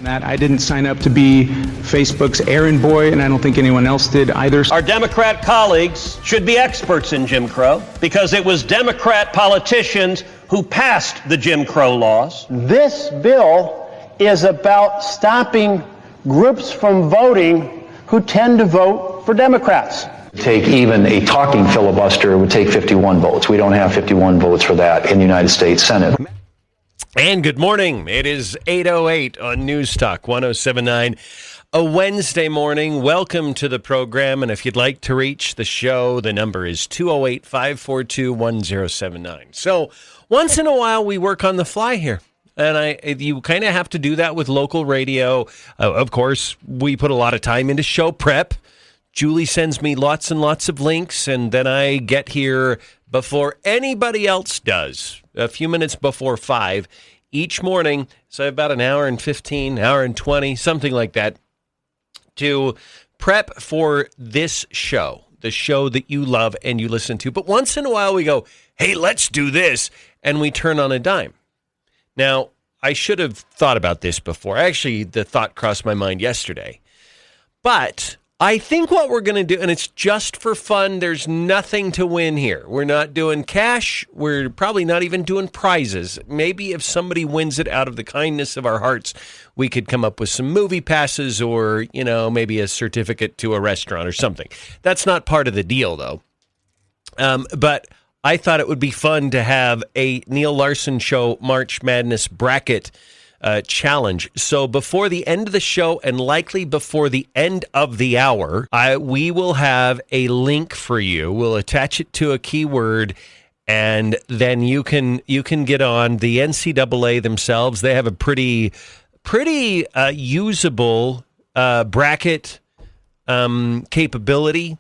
That I didn't sign up to be Facebook's errand boy, and I don't think anyone else did either. Our Democrat colleagues should be experts in Jim Crow because it was Democrat politicians who passed the Jim Crow laws. This bill is about stopping groups from voting who tend to vote for Democrats. Take even a talking filibuster, it would take 51 votes. We don't have 51 votes for that in the United States Senate. And good morning. It is 8:08 on News Talk 1079. A Wednesday morning. Welcome to the program. And if you'd like to reach the show, the number is 208-542-1079. So once in a while, we work on the fly here. And you kind of have to do that with local radio. Of course, we put a lot of time into show prep. Julie sends me lots and lots of links, and then I get here before anybody else does, a few minutes before 5 each morning. So about an hour and 15, hour and 20, something like that, to prep for this show, the show that you love and you listen to. But once in a while we go, hey, let's do this, and we turn on a dime. Now, I should have thought about this before. Actually, the thought crossed my mind yesterday. But I think what we're going to do, and it's just for fun, there's nothing to win here. We're not doing cash. We're probably not even doing prizes. Maybe if somebody wins it out of the kindness of our hearts, we could come up with some movie passes or, maybe a certificate to a restaurant or something. That's not part of the deal, though. But I thought it would be fun to have a Neal Larson Show March Madness bracket challenge. So before the end of the show and likely before the end of the hour, we will have a link for you. We'll attach it to a keyword, and then you can get on the NCAA themselves. They have a pretty usable bracket capability.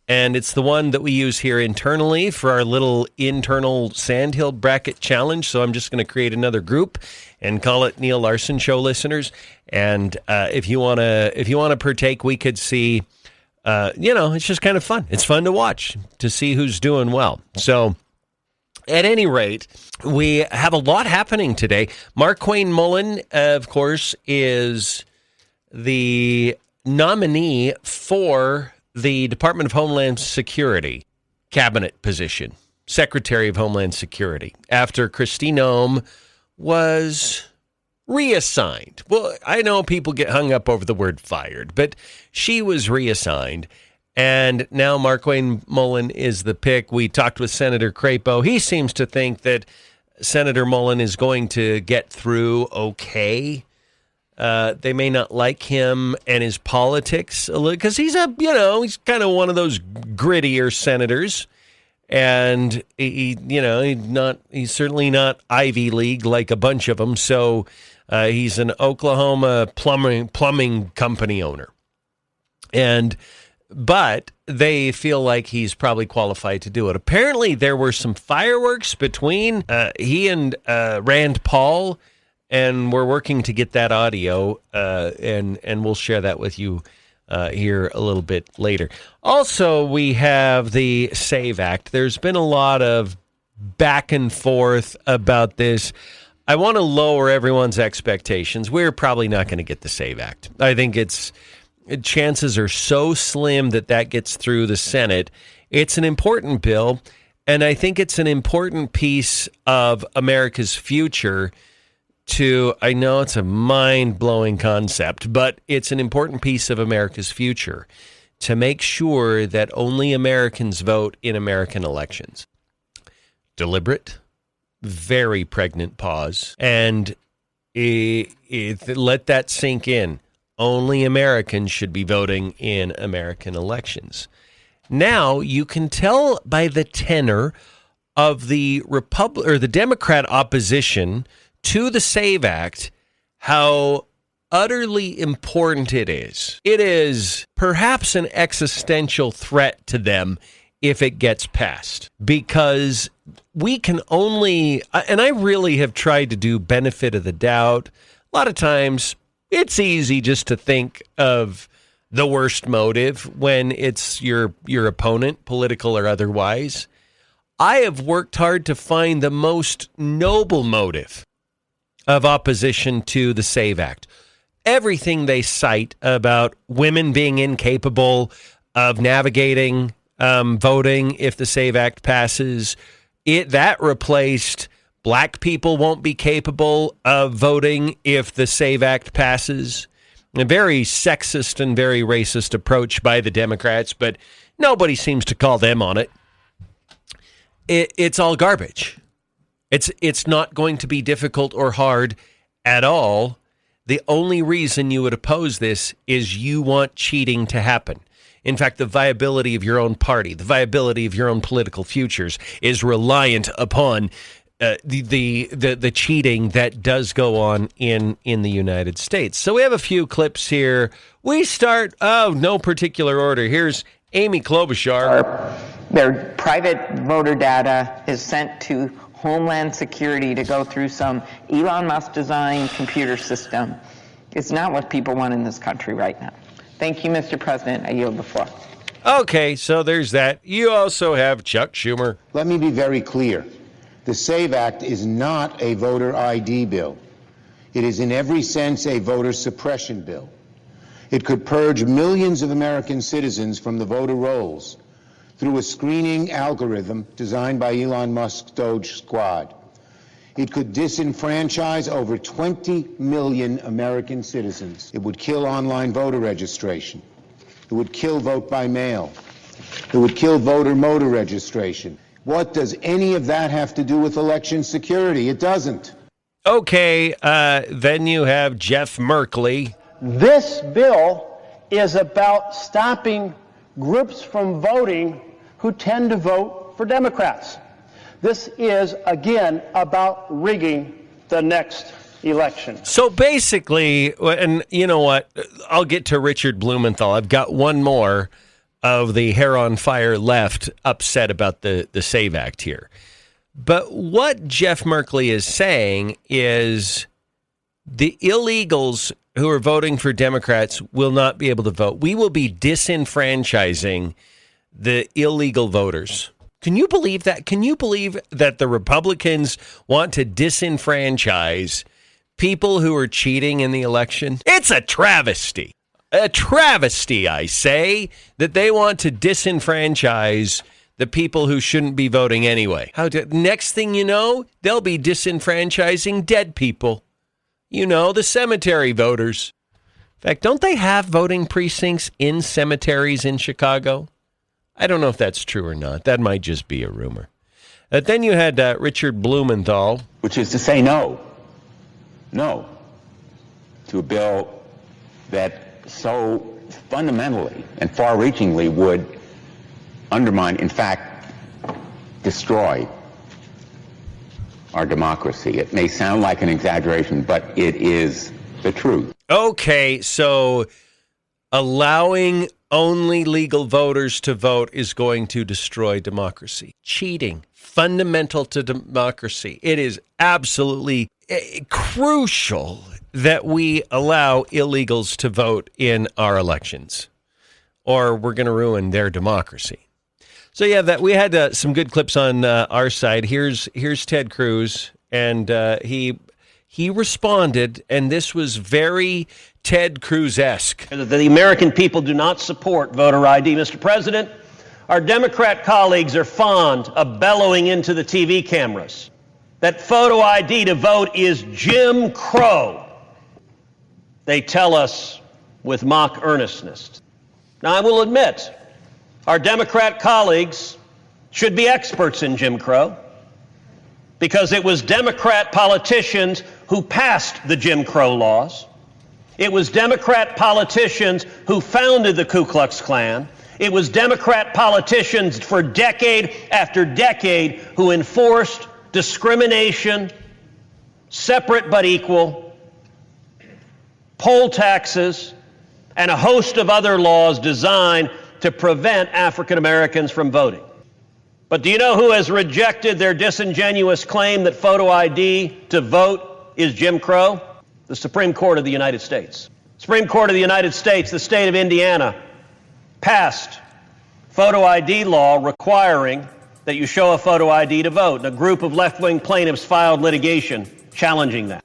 And it's the one that we use here internally for our little internal Sandhill bracket challenge. So I'm just going to create another group and call it Neal Larson Show listeners. And if you want to partake, we could see. It's just kind of fun. It's fun to watch to see who's doing well. So at any rate, we have a lot happening today. Marquayne Mullen, of course, is the nominee for the Department of Homeland Security cabinet position, Secretary of Homeland Security, after Kristi Noem was reassigned. Well, I know people get hung up over the word fired, but she was reassigned, and now Marquayne Mullen is the pick. We talked with Senator Crapo. He seems to think that Senator Mullen is going to get through okay. They may not like him and his politics a little because he's he's kind of one of those grittier senators, and he's certainly not Ivy League like a bunch of them. So he's an Oklahoma plumbing company owner, but they feel like he's probably qualified to do it. Apparently, there were some fireworks between he and Rand Paul. And we're working to get that audio, and we'll share that with you here a little bit later. Also, we have the SAVE Act. There's been a lot of back and forth about this. I want to lower everyone's expectations. We're probably not going to get the SAVE Act. I think chances are so slim that gets through the Senate. It's an important bill, and I think it's an important piece of America's future. I know it's a mind-blowing concept, but it's an important piece of America's future to make sure that only Americans vote in American elections. Deliberate, very pregnant pause, and let that sink in. Only Americans should be voting in American elections. Now, you can tell by the tenor of the Democrat opposition to the SAVE Act how utterly important it is. It is perhaps an existential threat to them if it gets passed, because we can only, and I really have tried to do benefit of the doubt. A lot of times it's easy just to think of the worst motive when it's your opponent, political or otherwise. I have worked hard to find the most noble motive of opposition to the SAVE Act. everything they cite about women being incapable of navigating voting if the SAVE Act passes, that replaced black people won't be capable of voting if the SAVE Act passes. A very sexist and very racist approach by the Democrats, but nobody seems to call them on it. It's all garbage. It's not going to be difficult or hard at all. The only reason you would oppose this is you want cheating to happen. In fact, the viability of your own party, the viability of your own political futures is reliant upon the cheating that does go on in the United States. So we have a few clips here. We start, no particular order. Here's Amy Klobuchar. Their private voter data is sent to Homeland Security to go through some Elon Musk designed computer system. It's not what people want in this country right now. Thank you, Mr. President. I yield the floor. Okay, so there's that. You also have Chuck Schumer. Let me be very clear. The SAVE Act is not a voter ID bill. It is in every sense a voter suppression bill. It could purge millions of American citizens from the voter rolls through a screening algorithm designed by Elon Musk's Doge Squad. It could disenfranchise over 20 million American citizens. It would kill online voter registration. It would kill vote by mail. It would kill voter motor registration. What does any of that have to do with election security? It doesn't. Okay, then you have Jeff Merkley. This bill is about stopping groups from voting who tend to vote for Democrats. This is, again, about rigging the next election. So basically, and you know what? I'll get to Richard Blumenthal. I've got one more of the hair on fire left upset about the SAVE Act here. But what Jeff Merkley is saying is the illegals who are voting for Democrats will not be able to vote. We will be disenfranchising the illegal voters. Can you believe that? Can you believe that the Republicans want to disenfranchise people who are cheating in the election? It's a travesty. A travesty, I say, that they want to disenfranchise the people who shouldn't be voting anyway. Next thing you know, they'll be disenfranchising dead people. You know, the cemetery voters. In fact, don't they have voting precincts in cemeteries in Chicago? I don't know if that's true or not. That might just be a rumor. Then you had Richard Blumenthal. Which is to say no to a bill that so fundamentally and far-reachingly would undermine, in fact, destroy our democracy. It may sound like an exaggeration, but it is the truth. Okay, so allowing only legal voters to vote is going to destroy democracy. Cheating, fundamental to democracy. It is absolutely crucial that we allow illegals to vote in our elections, or we're going to ruin their democracy. So yeah, that we had some good clips on our side. Here's Ted Cruz, and he responded, and this was very Ted Cruz-esque. The American people do not support voter ID, Mr. President. Our Democrat colleagues are fond of bellowing into the TV cameras that photo ID to vote is Jim Crow. They tell us with mock earnestness. Now, I will admit, our Democrat colleagues should be experts in Jim Crow, because it was Democrat politicians who passed the Jim Crow laws. It was Democrat politicians who founded the Ku Klux Klan. It was Democrat politicians for decade after decade who enforced discrimination, separate but equal, poll taxes, and a host of other laws designed to prevent African Americans from voting. But do you know who has rejected their disingenuous claim that photo ID to vote is Jim Crow? The Supreme Court of the United States. Supreme Court of the United States, the state of Indiana, passed photo ID law requiring that you show a photo ID to vote. And a group of left-wing plaintiffs filed litigation challenging that.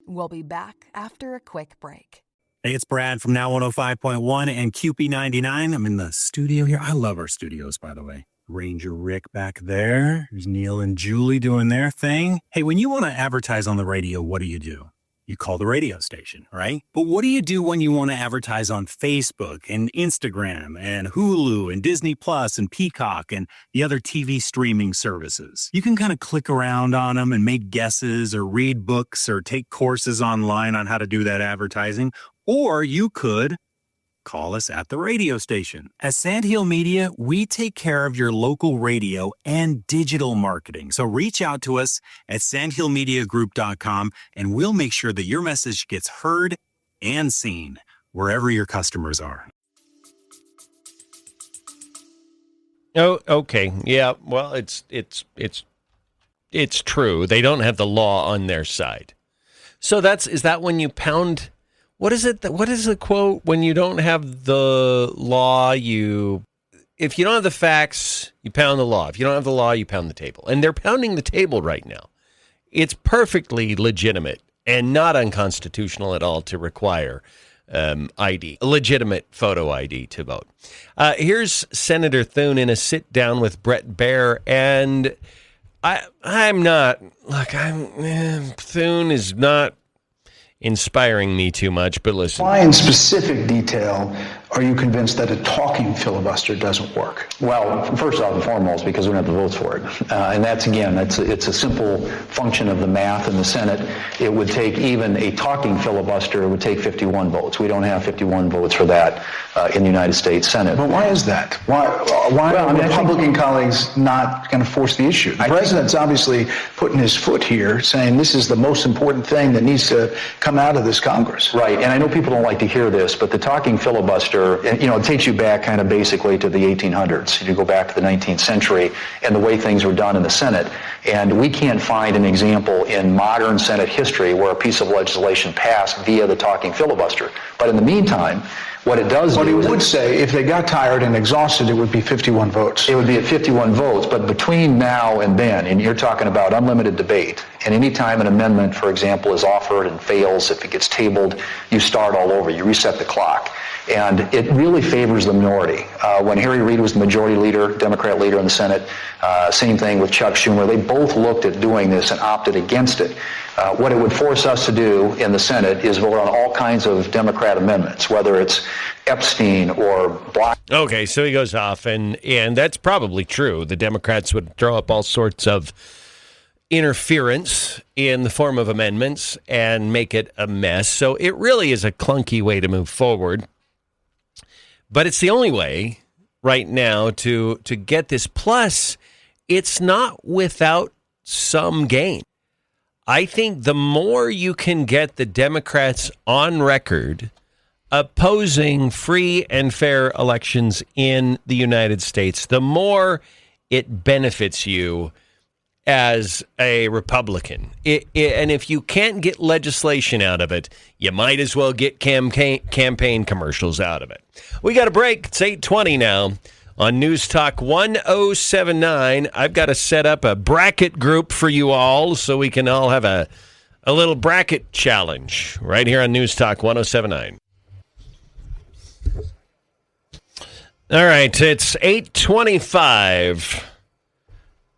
We'll be back after a quick break. Hey, it's Brad from Now 105.1 and QP99. I'm in the studio here. I love our studios, by the way. Ranger Rick back there. There's Neal and Julie doing their thing. Hey, when you want to advertise on the radio, what do? You call the radio station, right? But what do you do when you want to advertise on Facebook and Instagram and Hulu and Disney Plus and Peacock and the other TV streaming services? You can kind of click around on them and make guesses or read books or take courses online on how to do that advertising. Or you could call us at the radio station. At Sandhill Media, we take care of your local radio and digital marketing. So reach out to us at sandhillmediagroup.com and we'll make sure that your message gets heard and seen wherever your customers are. Oh, okay. Yeah, well, it's true. They don't have the law on their side. So is that when you pound... What is it? What is the quote? When you don't have the law, if you don't have the facts, you pound the law. If you don't have the law, you pound the table. And they're pounding the table right now. It's perfectly legitimate and not unconstitutional at all to require ID, a legitimate photo ID to vote. Here's Senator Thune in a sit down with Brett Baer, and Thune is not inspiring me too much, but listen. Why in specific detail are you convinced that a talking filibuster doesn't work? Well, first off and foremost, because we don't have the votes for it. And that's, again, it's a simple function of the math in the Senate. It would take even a talking filibuster, it would take 51 votes. We don't have 51 votes for that in the United States Senate. But why is that? Why are Republican colleagues not going to force the issue? The president's obviously putting his foot here, saying this is the most important thing that needs to come out of this Congress. Right, and I know people don't like to hear this, but the talking filibuster, it takes you back kind of basically to the 1800s. You go back to the 19th century and the way things were done in the Senate. And we can't find an example in modern Senate history where a piece of legislation passed via the talking filibuster. But in the meantime, what it does But he would say if they got tired and exhausted, it would be 51 votes. It would be at 51 votes, but between now and then, and you're talking about unlimited debate, and any time an amendment, for example, is offered and fails, if it gets tabled, you start all over, you reset the clock. And it really favors the minority. When Harry Reid was the majority leader, Democrat leader in the Senate, same thing with Chuck Schumer, they both looked at doing this and opted against it. What it would force us to do in the Senate is vote on all kinds of Democrat amendments, whether it's Epstein or Block. Okay, so he goes off, and that's probably true. The Democrats would throw up all sorts of interference in the form of amendments and make it a mess. So it really is a clunky way to move forward. But it's the only way right now to get this. Plus, it's not without some gain. I think the more you can get the Democrats on record opposing free and fair elections in the United States, the more it benefits you as a Republican. And if you can't get legislation out of it, you might as well get campaign commercials out of it. We got a break. It's 8:20 now on News Talk 1079. I've got to set up a bracket group for you all so we can all have a little bracket challenge right here on News Talk 1079. All right, it's 8:25.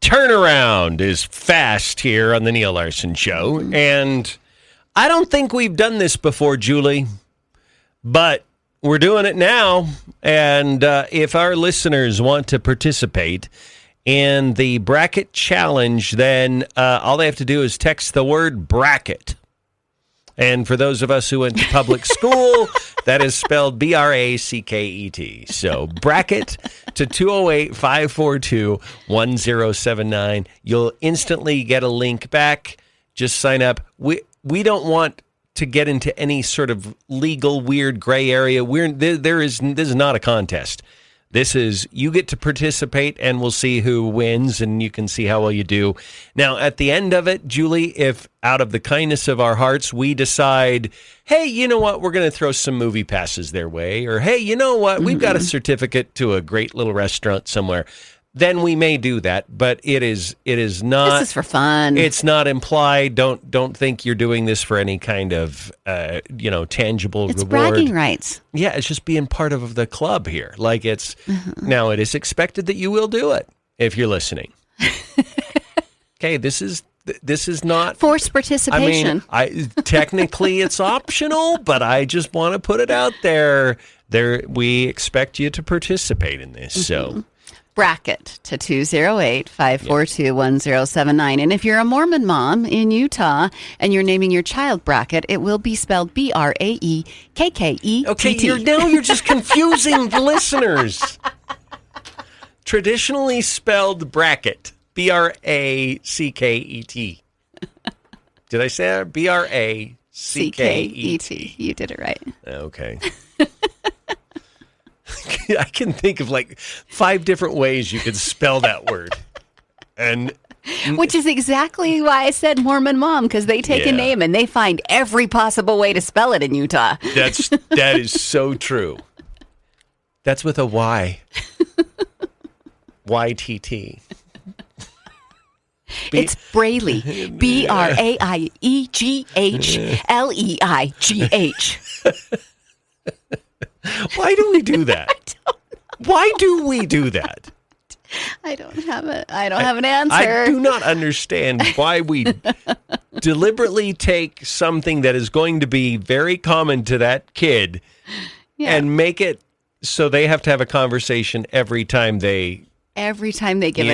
Turnaround is fast here on the Neal Larson Show, and I don't think we've done this before, Julie, but we're doing it now, and if our listeners want to participate in the bracket challenge, then all they have to do is text the word bracket. And for those of us who went to public school, that is spelled B-R-A-C-K-E-T. So bracket to 208-542-1079. You'll instantly get a link back. Just sign up. We don't want to get into any sort of legal weird gray area. This is not a contest. This is, you get to participate, and we'll see who wins, and you can see how well you do. Now, at the end of it, Julie, if out of the kindness of our hearts, we decide, hey, you know what, we're going to throw some movie passes their way, or hey, you know what, we've got a certificate to a great little restaurant somewhere, then we may do that. But it is not. This is for fun. It's not implied. Don't think you're doing this for any kind of tangible It's reward. bragging rights. Yeah, it's just being part of the club here. Like it's now it is expected that you will do it if you're listening. Okay, this is not Forced participation. I mean, technically it's optional, but I just want to put it out there. We expect you to participate in this. So Bracket to 208-542-1079. And if you're a Mormon mom in Utah and you're naming your child Bracket, it will be spelled Braekkett. okay, you're just confusing the listeners. Traditionally spelled bracket. Bracket. Did I say that? Bracket. You did it right. Okay. I can think of like 5 different ways you could spell that word. And which is exactly why I said Mormon mom, because they take a name and they find every possible way to spell it in Utah. that is so true. That's with a Y. YTT. It's Braley. BraeggHleigh. Why do we do that? I don't know. Why do we do that? I don't have an answer. I do not understand why we deliberately take something that is going to be very common to that kid and make it so they have to have a conversation every time they give a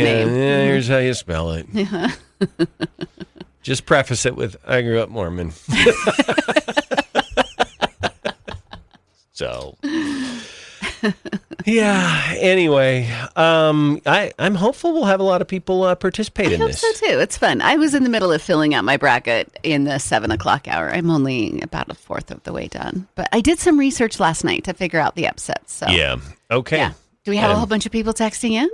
name. Yeah, here's how you spell it. Yeah. Just preface it with, I grew up Mormon. So, yeah, anyway, I'm hopeful we'll have a lot of people participate in this. I hope so, too. It's fun. I was in the middle of filling out my bracket in the 7 o'clock hour. I'm only about a fourth of the way done. But I did some research last night to figure out the upsets. So. Yeah, okay. Yeah. Do we have a whole bunch of people texting in?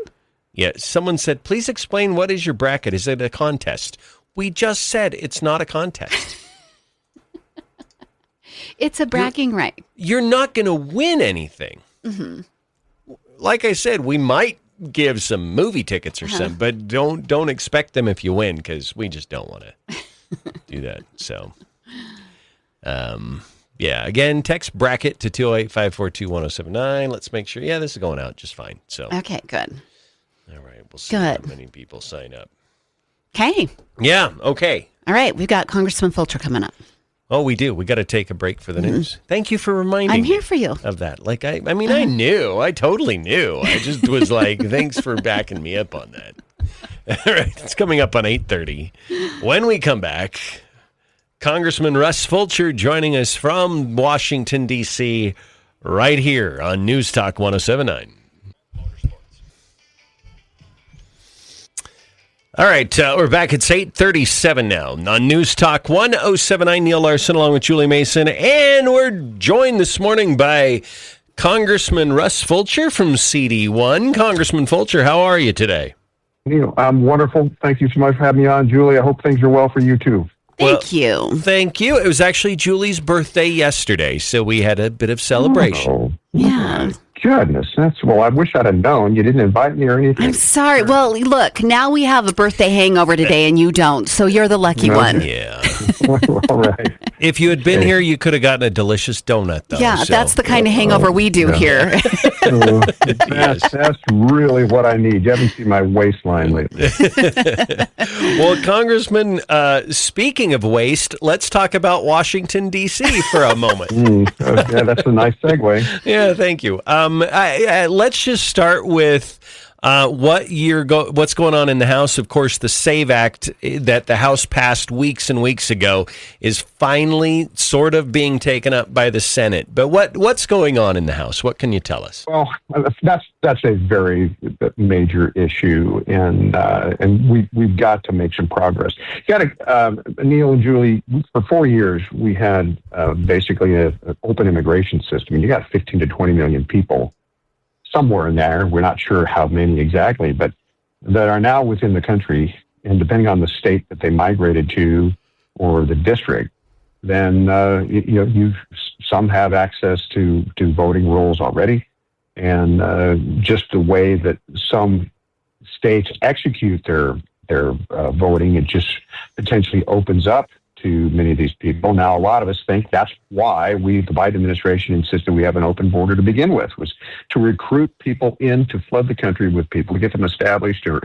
Yeah, someone said, please explain what is your bracket. Is it a contest? We just said it's not a contest. It's a bragging right. You're not going to win anything. Mm-hmm. Like I said, we might give some movie tickets or something, but don't expect them if you win, because we just don't want to do that. So, yeah, again, text bracket to 208-542-1079. Let's make sure. Yeah, this is going out just fine. So okay, good. All right, we'll see how many people sign up. Okay. Yeah, okay. All right, we've got Congressman Fulcher coming up. Oh, we do. We got to take a break for the news. Thank you for reminding me. I'm here for you. Of that. Like, I mean, I knew. I totally knew. I just was like, thanks for backing me up on that. All right, it's coming up on 8:30. When we come back, Congressman Russ Fulcher joining us from Washington, D.C., right here on News Talk 107.9. All right, we're back. It's 8:37 now on News Talk 107.9. Neal, Larson, along with Julie Mason, and we're joined this morning by Congressman Russ Fulcher from CD1. Congressman Fulcher, how are you today? Neal, I'm wonderful. Thank you so much for having me on, Julie. I hope things are well for you too. Thank you. Thank you. It was actually Julie's birthday yesterday, so we had a bit of celebration. Oh, yeah. Goodness, I wish I'd have known. You didn't invite me or anything. I'm sorry. Well, look, now we have a birthday hangover today and you don't, so you're the lucky one. Yeah. All right. If you had been here, you could have gotten a delicious donut, though. Yeah, so. that's the kind of hangover we do here. That's really what I need. You haven't seen my waistline lately. Well, Congressman, speaking of waste, let's talk about Washington, D.C. for a moment. Yeah, that's a nice segue. Yeah, thank you. Let's just start with what's going on in the House. Of course, the SAVE Act that the House passed weeks and weeks ago is finally sort of being taken up by the Senate. But what's going on in the House? What can you tell us? Well, that's a very major issue, and we've got to make some progress. You got to, Neal and Julie, for 4 years we had basically an open immigration system, and you got 15 to 20 million people somewhere in there. We're not sure how many exactly, but that are now within the country, and depending on the state that they migrated to or the district, then some have access to voting rolls already, and just the way that some states execute their voting, it just potentially opens up to many of these people. Now, a lot of us think that's why the Biden administration insisted we have an open border to begin with, was to recruit people in to flood the country with people, to get them established or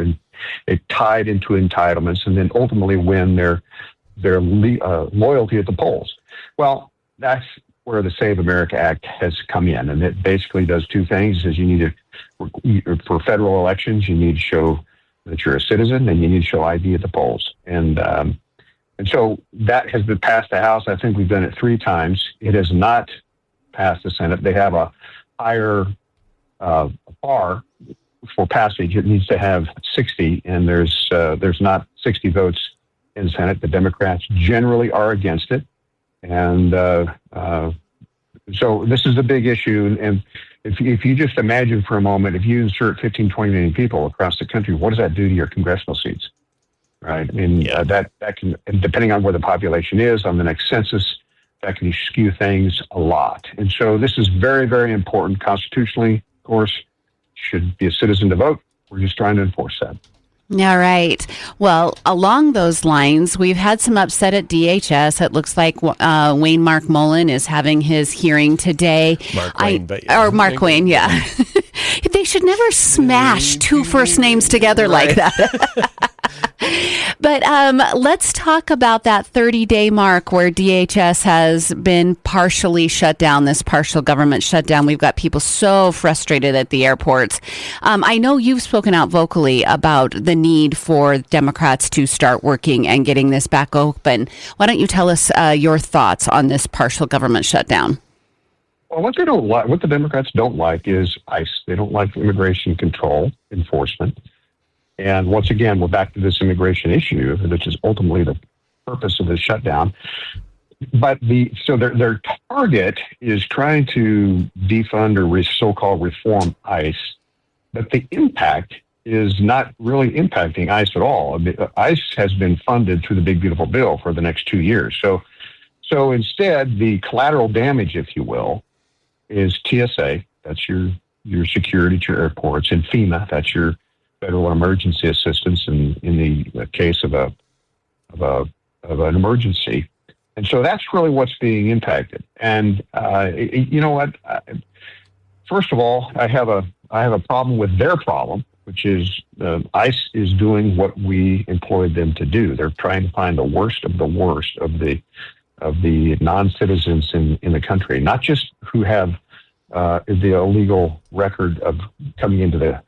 tied into entitlements, and then ultimately win their loyalty at the polls. Well, that's where the Save America Act has come in, and it basically does two things: is you need to, for federal elections, you need to show that you're a citizen, and you need to show ID at the polls. And so that has been passed the House. I think we've done it 3 times. It has not passed the Senate. They have a higher bar for passage. It needs to have 60, and there's not 60 votes in the Senate. The Democrats generally are against it. And so this is a big issue. And if you just imagine for a moment, if you insert 15, 20 million people across the country, what does that do to your congressional seats? Right. I mean, that can, depending on where the population is on the next census, that can skew things a lot. And so this is very, very important constitutionally. Of course, should be a citizen to vote. We're just trying to enforce that. All right. Well, along those lines, we've had some upset at DHS. It looks like Wayne Mark Mullen is having his hearing today. Mark Wayne. Mark Wayne, yeah. They should never smash 2 first names together like that. But let's talk about that 30-day mark where DHS has been partially shut down, this partial government shutdown. We've got people so frustrated at the airports. I know you've spoken out vocally about the need for Democrats to start working and getting this back open. Why don't you tell us your thoughts on this partial government shutdown? Well, what the Democrats don't like is ICE. They don't like immigration control enforcement. And once again, we're back to this immigration issue, which is ultimately the purpose of the shutdown. But their target is trying to defund or so-called reform ICE, but the impact is not really impacting ICE at all. I mean, ICE has been funded through the Big Beautiful Bill for the next 2 years. So instead, the collateral damage, if you will, is TSA. That's your security to your airports, and FEMA. That's your federal emergency assistance in the case of an emergency. And so that's really what's being impacted. And you know what? First of all, I have a problem with their problem, which is ICE is doing what we employed them to do. They're trying to find the worst of the non-citizens in the country, not just who have the illegal record of coming into the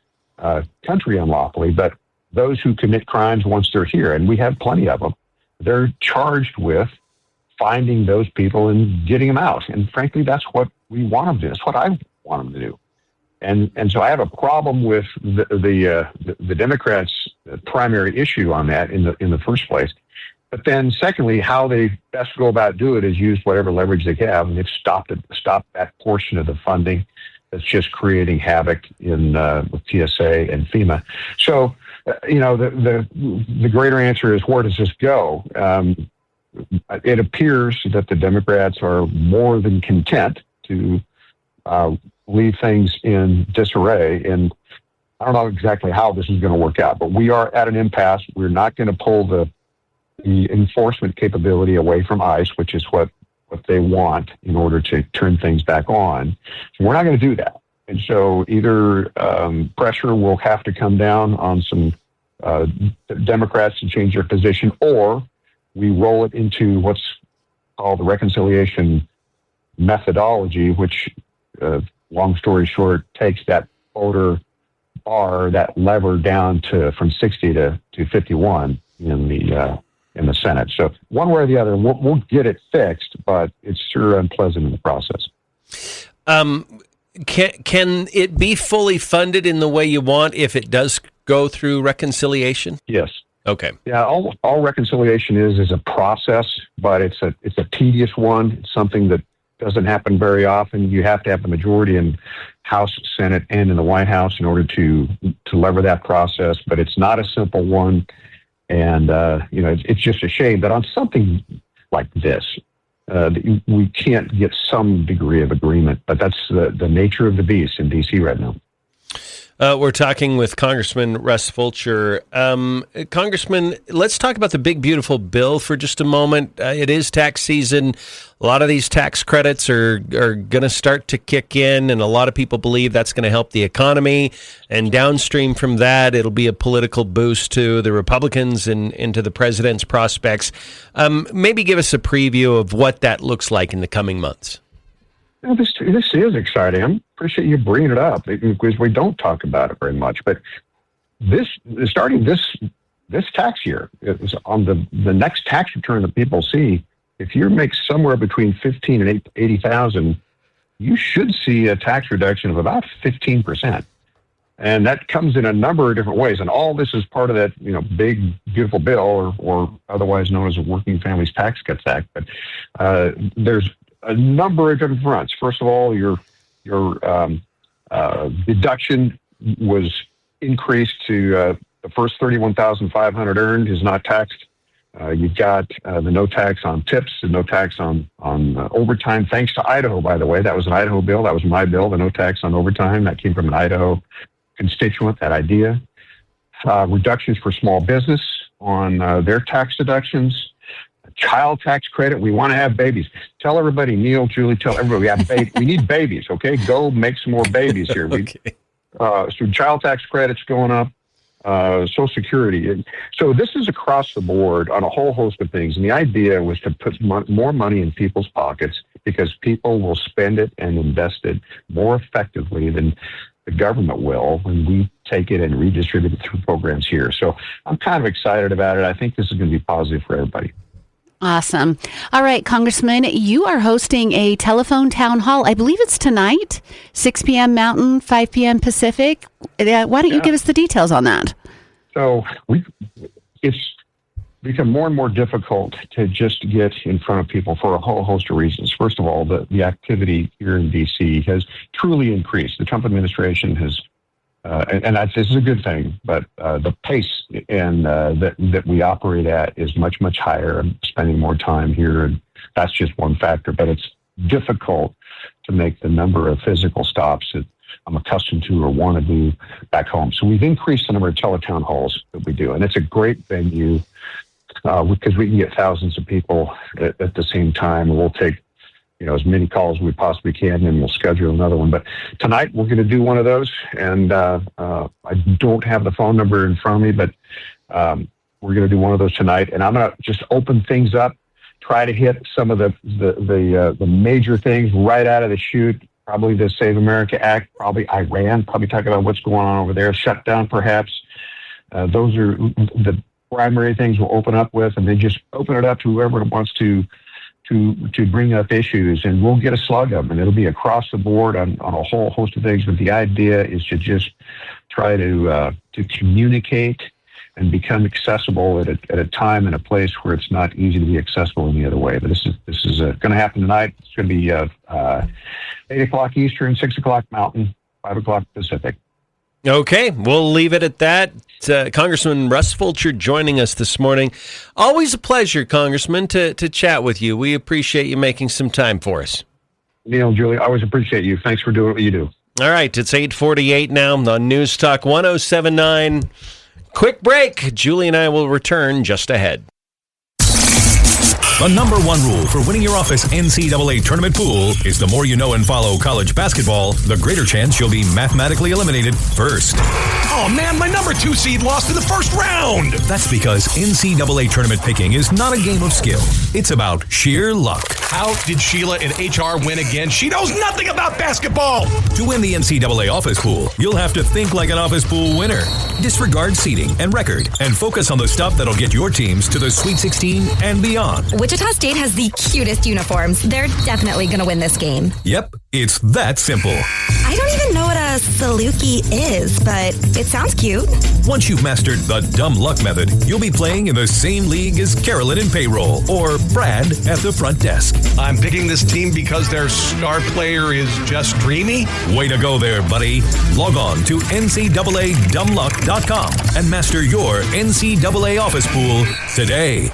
country unlawfully, but those who commit crimes once they're here, and we have plenty of them. They're charged with finding those people and getting them out. And frankly, that's what we want them to do. That's what I want them to do. And so I have a problem with the Democrats' primary issue on that in the first place. But then, secondly, how they best go about doing it is use whatever leverage they have, and they've stopped that portion of the funding that's just creating havoc with TSA and FEMA. So, the greater answer is, where does this go? It appears that the Democrats are more than content to leave things in disarray, and I don't know exactly how this is going to work out, but we are at an impasse. We're not going to pull the enforcement capability away from ICE, which is what they want in order to turn things back on. So we're not going to do that. And so either pressure will have to come down on some Democrats to change their position, or we roll it into what's called the reconciliation methodology, which, long story short, takes that voter bar, that lever down from 60 to 51 in the Senate. So one way or the other, we'll get it fixed, but it's sure unpleasant in the process. Can it be fully funded in the way you want if it does go through reconciliation? Yes. Okay. Yeah, all reconciliation is a process, but it's a tedious one. It's something that doesn't happen very often. You have to have the majority in House, Senate, and in the White House in order to lever that process. But it's not a simple one, and it's just a shame that on something like this, we can't get some degree of agreement. But that's the nature of the beast in D.C. right now. We're talking with Congressman Russ Fulcher. Congressman, let's talk about the big, beautiful bill for just a moment. It is tax season. A lot of these tax credits are going to start to kick in, and a lot of people believe that's going to help the economy. And downstream from that, it'll be a political boost to the Republicans and into the president's prospects. Maybe give us a preview of what that looks like in the coming months. This is exciting. I appreciate you bringing it up because we don't talk about it very much. But starting this tax year, it was on the next tax return that people see. If you make somewhere between $15,000 and $80,000, you should see a tax reduction of about 15%, and that comes in a number of different ways. And all this is part of that, big beautiful bill, or otherwise known as the Working Families Tax Cuts Act. But there's a number of different fronts. First of all, your deduction was increased to the first $31,500 earned is not taxed. You've got the no tax on tips and no tax on overtime. Thanks to Idaho, by the way. That was an Idaho bill. That was my bill, the no tax on overtime. That came from an Idaho constituent, that idea. Reductions for small business on their tax deductions. Child tax credit. We want to have babies. Tell everybody, Neal, Julie, tell everybody we need babies, okay? Go make some more babies here. Okay. So child tax credits going up, Social Security. And so this is across the board on a whole host of things. And the idea was to put more money in people's pockets because people will spend it and invest it more effectively than the government will when we take it and redistribute it through programs here. So I'm kind of excited about it. I think this is going to be positive for everybody. Awesome. All right, Congressman, you are hosting a telephone town hall. I believe it's tonight, 6 p.m. Mountain, 5 p.m. Pacific. Why don't you give us the details on that? So it's become more and more difficult to just get in front of people for a whole host of reasons. First of all, the activity here in D.C. has truly increased. The Trump administration has and this is a good thing, but the pace that we operate at is much, much higher. I'm spending more time here, and that's just one factor. But it's difficult to make the number of physical stops that I'm accustomed to or want to do back home. So we've increased the number of teletown halls that we do, and it's a great venue because we can get thousands of people at the same time, and we'll take as many calls as we possibly can, and we'll schedule another one. But tonight we're going to do one of those, and I don't have the phone number in front of me, but we're going to do one of those tonight. And I'm going to just open things up, try to hit some of the major things right out of the chute. Probably the Save America Act, probably Iran, probably talk about what's going on over there, shutdown perhaps. Those are the primary things we'll open up with, and then just open it up to whoever wants to bring up issues, and we'll get a slug of them, and it'll be across the board on a whole host of things. But the idea is to just try to communicate and become accessible at a time and a place where it's not easy to be accessible any other way. But this is going to happen tonight. It's going to be 8 o'clock Eastern, 6 o'clock Mountain, 5 o'clock Pacific. Okay, we'll leave it at that. Congressman Russ Fulcher joining us this morning. Always a pleasure, Congressman, to chat with you. We appreciate you making some time for us. Neal, Julie, I always appreciate you. Thanks for doing what you do. All right, it's 8:48 now on News Talk 107.9. Quick break. Julie and I will return just ahead. The number one rule for winning your office NCAA tournament pool is the more you know and follow college basketball, the greater chance you'll be mathematically eliminated first. Oh man, my number 2 seed lost in the first round. That's because NCAA tournament picking is not a game of skill. It's about sheer luck. How did Sheila in HR win again? She knows nothing about basketball. To win the NCAA office pool, you'll have to think like an office pool winner. Disregard seeding and record and focus on the stuff that'll get your teams to the Sweet 16 and beyond. Wichita State has the cutest uniforms. They're definitely going to win this game. Yep, it's that simple. I don't even know what a Saluki is, but it sounds cute. Once you've mastered the dumb luck method, you'll be playing in the same league as Carolyn in payroll or Brad at the front desk. I'm picking this team because their star player is just dreamy? Way to go there, buddy. Log on to ncaadumbluck.com and master your NCAA office pool today.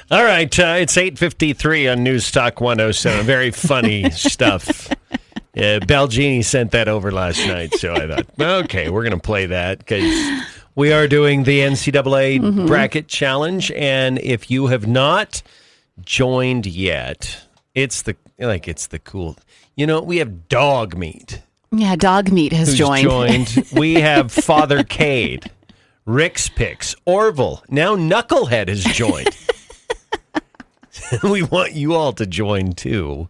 All right, it's 8:53 on News Talk 107. Very funny stuff Balgini sent that over last night, so I thought, okay, we're going to play that because we are doing the NCAA bracket challenge, and if you have not joined yet, it's the cool. We have Dog Meat. Yeah, Dog Meat has joined. We have Father Cade, Rick's Picks, Orville. Now Knucklehead has joined. We want you all to join too,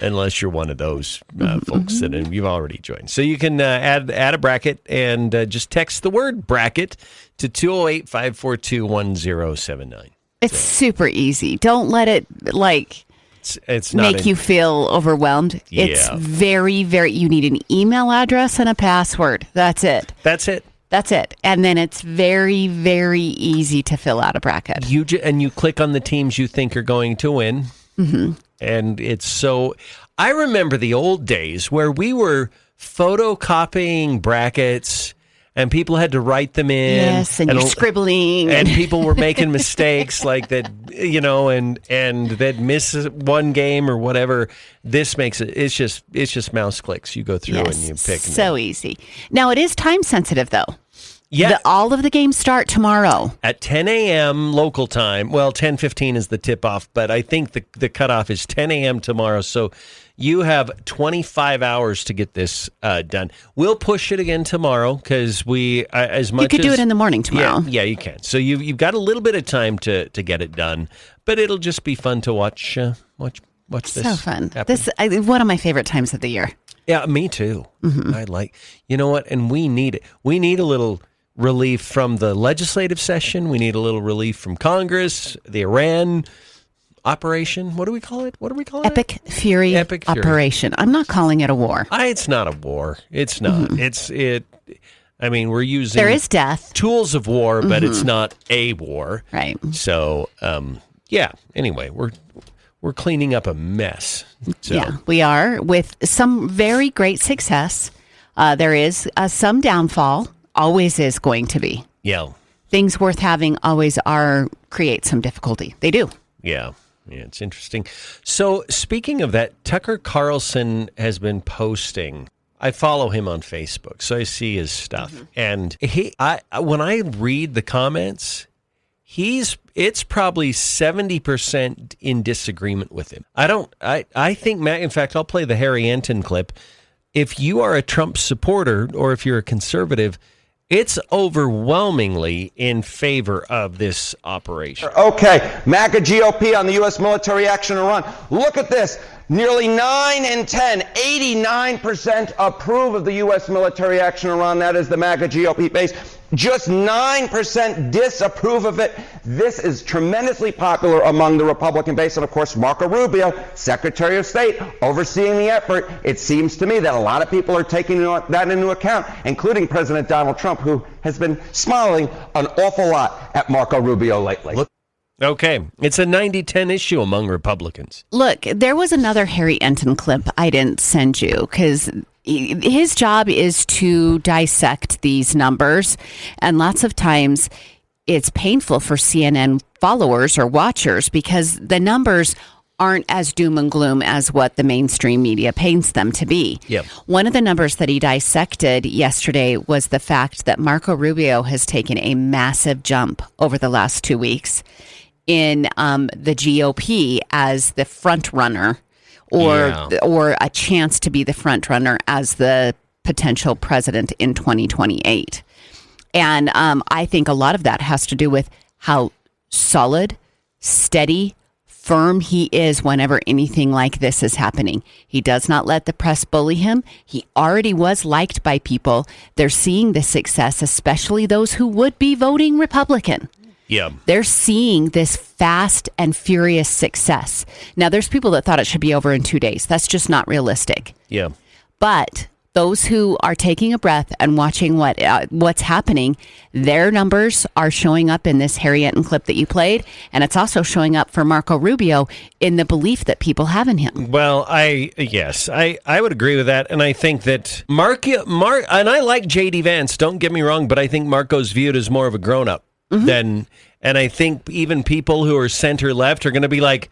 unless you're one of those folks that you've already joined. So you can add a bracket and just text the word bracket to 208-542-1079. It's super easy. Don't let it it's not make you feel overwhelmed. Yeah. It's very, very, you need an email address and a password. That's it. And then it's very, very easy to fill out a bracket. And you click on the teams you think are going to win. And it's so... I remember the old days where we were photocopying brackets and people had to write them in. Yes, and you're scribbling. And people were making mistakes like that, and they'd miss one game or whatever. This makes it's just mouse clicks. You go through and you pick. So easy. Now, it is time sensitive, though. Yeah. All of the games start tomorrow. At 10 a.m. local time. Well, 10:15 is the tip-off, but I think the cutoff is 10 a.m. tomorrow. So you have 25 hours to get this done. We'll push it again tomorrow because we, as much as... You could do it in the morning tomorrow. Yeah, you can. So you've got a little bit of time to get it done, but it'll just be fun to watch this. So fun. Happen. This one of my favorite times of the year. Yeah, me too. I like... You know what? And we need it. We need a little... relief from the legislative session. We need a little relief from Congress, the Iran operation. What do we call it? Epic Fury Operation. I'm not calling it a war. It's not a war. It's not. I mean, we're using... There is death. Tools of war, but it's not a war. Right. So, anyway, we're cleaning up a mess. So. Yeah, we are, with some very great success. There is some downfall. Always is going to be. Yeah. Things worth having always create some difficulty. They do. Yeah, it's interesting. So speaking of that, Tucker Carlson has been posting. I follow him on Facebook, so I see his stuff. And when I read the comments, it's probably 70% in disagreement with him. I think, Matt, in fact, I'll play the Harry Enton clip. If you are a Trump supporter or if you're a conservative, it's overwhelmingly in favor of this operation. Okay, MAGA GOP on the U.S. military action in Iran. Look at this. Nearly 9 in 10, 89% approve of the U.S. military action in Iran. That is the MAGA GOP base. Just 9% disapprove of it. This is tremendously popular among the Republican base. And, of course, Marco Rubio, Secretary of State, overseeing the effort. It seems to me that a lot of people are taking that into account, including President Donald Trump, who has been smiling an awful lot at Marco Rubio lately. Okay, it's a 90-10 issue among Republicans. Look, there was another Harry Enton clip I didn't send you because his job is to dissect these numbers, and lots of times it's painful for CNN followers or watchers because the numbers aren't as doom and gloom as what the mainstream media paints them to be. Yep. One of the numbers that he dissected yesterday was the fact that Marco Rubio has taken a massive jump over the last 2 weeks in the GOP as the front runner or a chance to be the front runner as the potential president in 2028. And I think a lot of that has to do with how solid, steady, firm he is whenever anything like this is happening. He does not let the press bully him. He already was liked by people. They're seeing the success, especially those who would be voting Republican. Yeah. They're seeing this fast and furious success. Now, there's people that thought it should be over in 2 days. That's just not realistic. Yeah. But those who are taking a breath and watching what's happening, their numbers are showing up in this Harry Enton clip that you played, and it's also showing up for Marco Rubio in the belief that people have in him. Well, I would agree with that, and I think that Mark, and I like J.D. Vance, don't get me wrong, but I think Marco's viewed as more of a grown-up than, and I think even people who are center-left are going to be like,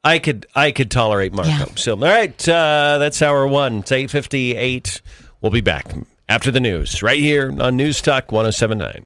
I could tolerate Marco. Yeah. So, all right, that's hour one. It's 8:58. We'll be back after the news right here on News Talk 107.9.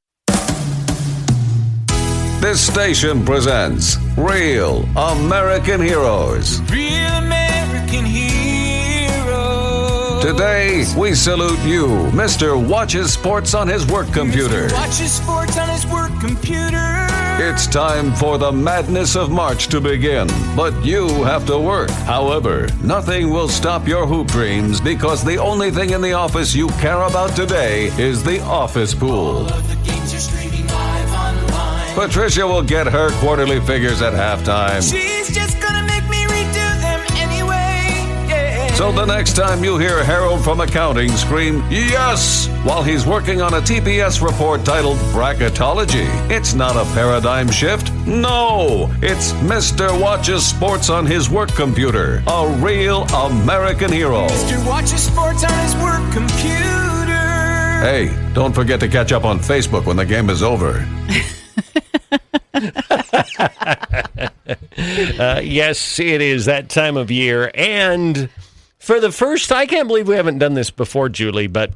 This station presents Real American Heroes. Real American heroes. Today, we salute you, Mr. Watches Sports on his work computer. Mr. Watches sports on his work computer. It's time for the madness of March to begin, but you have to work. However, nothing will stop your hoop dreams because the only thing in the office you care about today is the office pool. All of the games are streaming live online. Patricia will get her quarterly figures at halftime. She's just gonna make me redo them anyway. Yeah. So the next time you hear Harold from accounting scream, yes, while he's working on a TPS report titled Bracketology, it's not a paradigm shift. No, it's Mr. Watches Sports on his work computer, a real American hero. Mr. Watches sports on his work computer. Hey, don't forget to catch up on Facebook when the game is over. Yes, it is that time of year. And for the first, I can't believe we haven't done this before, Julie, but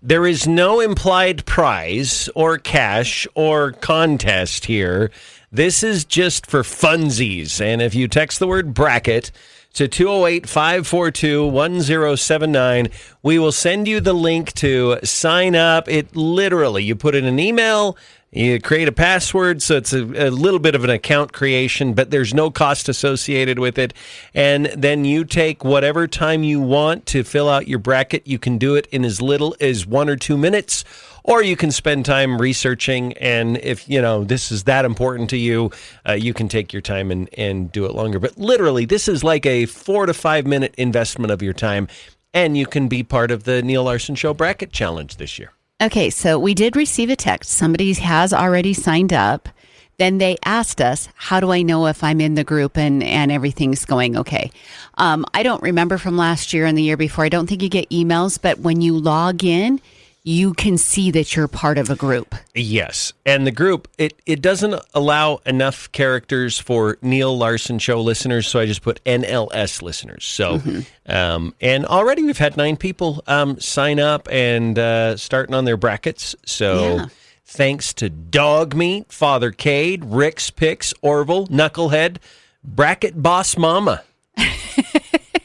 there is no implied prize or cash or contest here. This is just for funsies. And if you text the word bracket to 208-542-1079, we will send you the link to sign up. It literally, you put in an email, you create a password, so it's a little bit of an account creation, but there's no cost associated with it. And then you take whatever time you want to fill out your bracket. You can do it in as little as 1 or 2 minutes, or you can spend time researching. And if, this is that important to you, you can take your time and do it longer. But literally, this is like a 4 to 5 minute investment of your time, and you can be part of the Neal Larson Show Bracket Challenge this year. Okay, so we did receive a text. Somebody has already signed up. Then they asked us, how do I know if I'm in the group and everything's going okay? I don't remember from last year and the year before. I don't think you get emails, but when you log in, you can see that you're part of a group. Yes. And the group, it doesn't allow enough characters for Neal Larson Show listeners, so I just put NLS listeners. So, and already we've had 9 people sign up and starting on their brackets. So thanks to Dog Meat, Father Cade, Rick's Picks, Orville, Knucklehead, Bracket Boss Mama.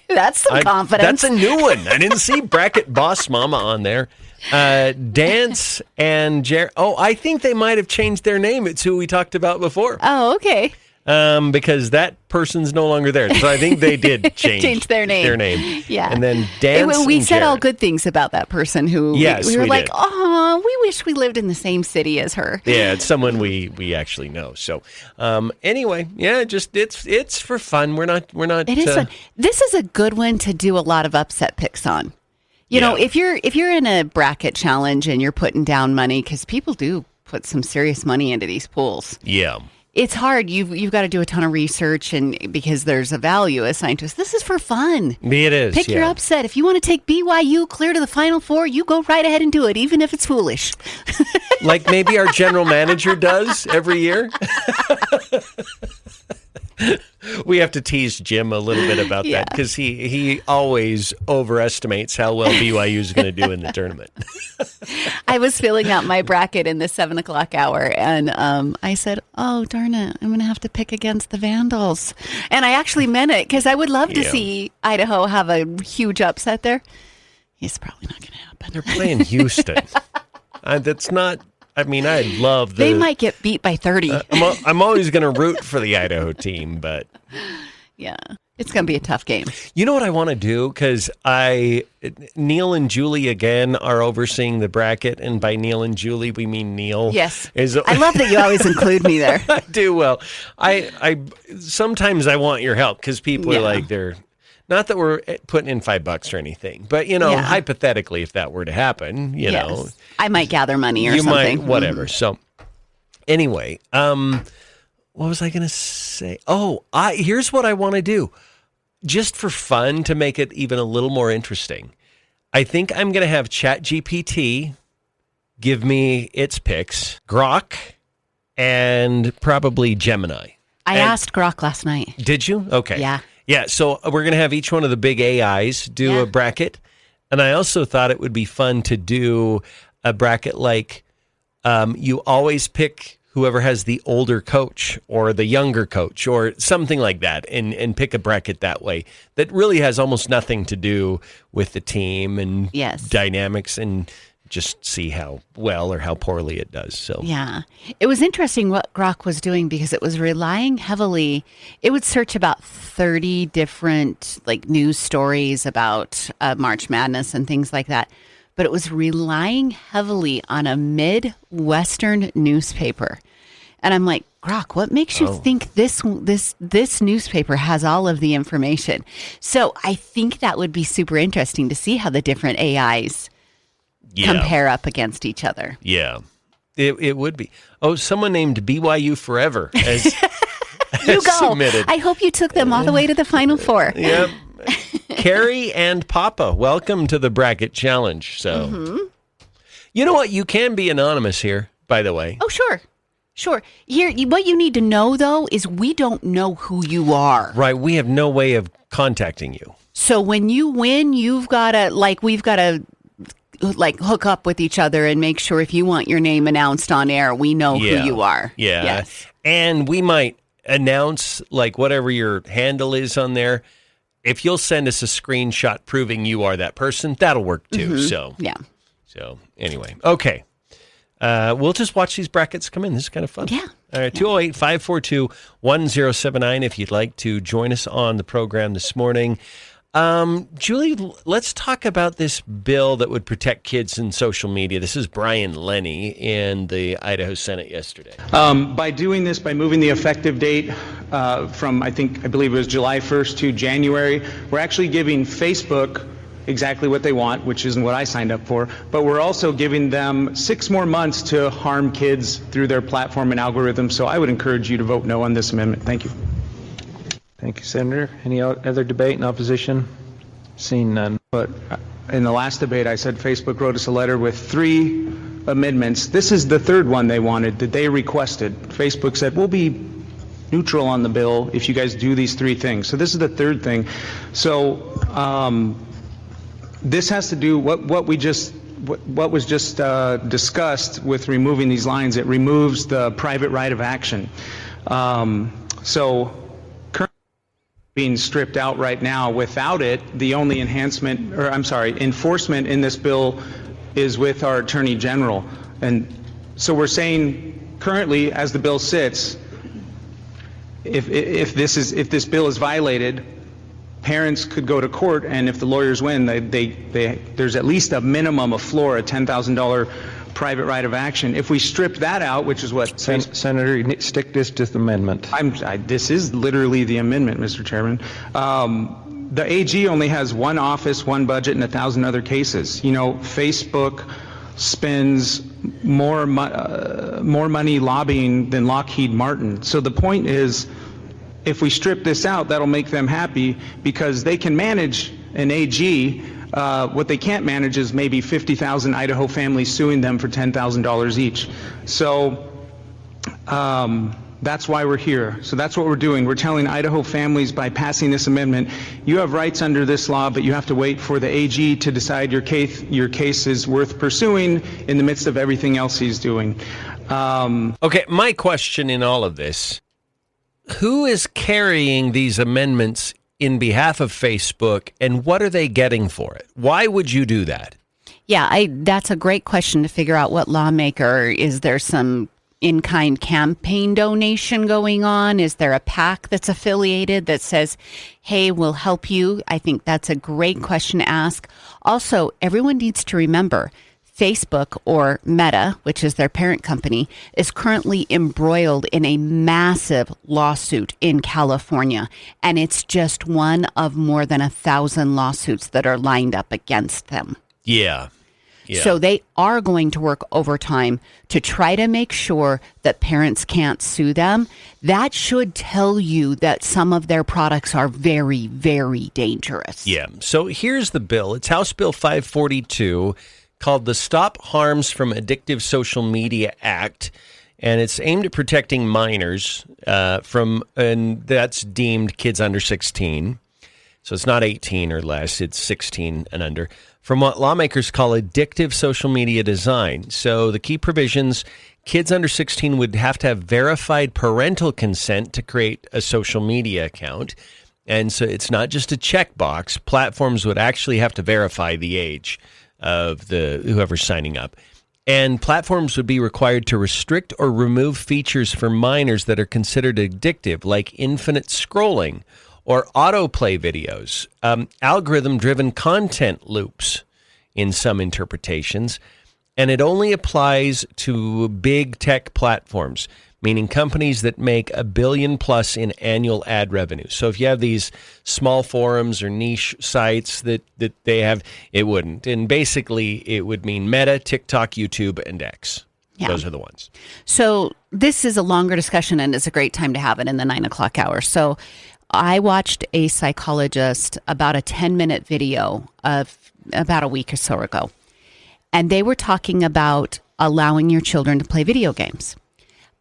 That's some confidence. That's a new one. I didn't see Bracket Boss Mama on there. Dance and Jerry. Oh, I think they might have changed their name. It's who we talked about before. Oh, okay. Because that person's no longer there. So I think they did change their name. Yeah. And then Dance we and said Jared. all good things about that person who we were like, did. oh, we wish we lived in the same city as her. Yeah, it's someone we actually know. So anyway, yeah, just it's for fun. We're not. It is fun. This is a good one to do a lot of upset picks on. You know, if you're in a bracket challenge and you're putting down money, because people do put some serious money into these pools. Yeah. It's hard. You've got to do a ton of research, and because there's a value assigned to us. This is for fun. It is. Pick your upset. If you want to take BYU clear to the Final Four, you go right ahead and do it, even if it's foolish. Like maybe our general manager does every year. We have to tease Jim a little bit about that because he always overestimates how well BYU is going to do in the tournament. I was filling out my bracket in the 7:00 hour, and I said, "Oh darn it, I'm going to have to pick against the Vandals," and I actually meant it because I would love to see Idaho have a huge upset there. It's probably not going to happen. They're playing Houston. That's not. I mean, I love They might get beat by 30. I'm always going to root for the Idaho team, but yeah, it's going to be a tough game. You know what I want to do? Because Neal and Julie again are overseeing the bracket, and by Neal and Julie we mean Neal. Yes, I love that you always include me there. I do. Well, I sometimes I want your help because people are like they're. Not that we're putting in $5 or anything, but, hypothetically, if that were to happen, you know. I might gather money or something. Might, whatever. So, anyway, what was I going to say? Oh, here's what I want to do. Just for fun, to make it even a little more interesting. I think I'm going to have ChatGPT give me its picks, Grok, and probably Gemini. I asked Grok last night. Did you? Okay. Yeah. Yeah, so we're going to have each one of the big AIs do a bracket. And I also thought it would be fun to do a bracket like you always pick whoever has the older coach or the younger coach or something like that and pick a bracket that way that really has almost nothing to do with the team and dynamics and just see how well or how poorly it does. So yeah, it was interesting what Grok was doing because it was relying heavily. It would search about 30 different like news stories about March Madness and things like that. But it was relying heavily on a Midwestern newspaper. And I'm like, Grok, what makes you think this newspaper has all of the information? So I think that would be super interesting to see how the different AIs compare up against each other. Yeah, it would be. Oh, someone named BYU Forever has, you go. submitted. I hope you took them all the way to the Final Four. Yep. Carrie and Papa, welcome to the bracket challenge. So, you know what? You can be anonymous here, by the way. Oh, sure. Here, what you need to know, though, is we don't know who you are. Right. We have no way of contacting you. So when you win, we've got to hook up with each other and make sure if you want your name announced on air, we know who you are. Yeah. Yes. And we might announce like whatever your handle is on there. If you'll send us a screenshot proving you are that person, that'll work too. So anyway, okay. We'll just watch these brackets come in. This is kind of fun. Yeah. All right, 208-542-1079 if you'd like to join us on the program this morning. Julie, let's talk about this bill that would protect kids in social media. This is Brian Lenny in the Idaho Senate yesterday. By doing this, by moving the effective date from, I believe it was July 1st to January, we're actually giving Facebook exactly what they want, which isn't what I signed up for, but we're also giving them 6 more months to harm kids through their platform and algorithm. So I would encourage you to vote no on this amendment. Thank you. Thank you, Senator. Any other debate in opposition? Seeing none. But in the last debate, I said Facebook wrote us a letter with 3 amendments. This is the 3rd one they wanted, that they requested. Facebook said, we'll be neutral on the bill if you guys do these 3 things. So this is the 3rd thing. So this has to do what was just discussed with removing these lines. It removes the private right of action. So currently being stripped out right now. Without it, the only enforcement in this bill is with our Attorney General. And so we're saying currently, as the bill sits, if this bill is violated, parents could go to court, and if the lawyers win, there's at least a minimum, a floor, a $10,000 private right of action. If we strip that out, which is what Senator, you need to stick this to the amendment. This is literally the amendment, Mr. Chairman. The AG only has 1 office, 1 budget, and 1,000 other cases. You know, Facebook spends more money lobbying than Lockheed Martin. So the point is, if we strip this out, that'll make them happy because they can manage an AG. What they can't manage is maybe 50,000 Idaho families suing them for $10,000 each. So that's why we're here. So that's what we're doing. We're telling Idaho families by passing this amendment, you have rights under this law, but you have to wait for the AG to decide your case is worth pursuing in the midst of everything else he's doing. Okay, my question in all of this, who is carrying these amendments in behalf of Facebook, and what are they getting for it? Why would you do that? Yeah, that's a great question to figure out what lawmaker. Is there some in-kind campaign donation going on? Is there a PAC that's affiliated that says, hey, we'll help you? I think that's a great question to ask. Also, everyone needs to remember, Facebook, or Meta, which is their parent company, is currently embroiled in a massive lawsuit in California. And it's just one of more than 1,000 lawsuits that are lined up against them. Yeah. So they are going to work overtime to try to make sure that parents can't sue them. That should tell you that some of their products are very, very dangerous. Yeah. So here's the bill. It's House Bill 542. Called the Stop Harms from Addictive Social Media Act. and it's aimed at protecting minors and that's deemed kids under 16. So it's not 18 or less, it's 16 and under, from what lawmakers call addictive social media design. So the key provisions, kids under 16 would have to have verified parental consent to create a social media account. And so it's not just a checkbox. Platforms would actually have to verify the age of whoever's signing up. And platforms would be required to restrict or remove features for minors that are considered addictive, like infinite scrolling or autoplay videos, algorithm-driven content loops in some interpretations. And it only applies to big tech platforms, meaning companies that make $1 billion plus in annual ad revenue. So if you have these small forums or niche sites that they have, it wouldn't. And basically, it would mean Meta, TikTok, YouTube, and X. Yeah. Those are the ones. So this is a longer discussion, and it's a great time to have it in the 9 o'clock hour. So I watched a psychologist about a 10-minute video of about a week or so ago, and they were talking about allowing your children to play video games.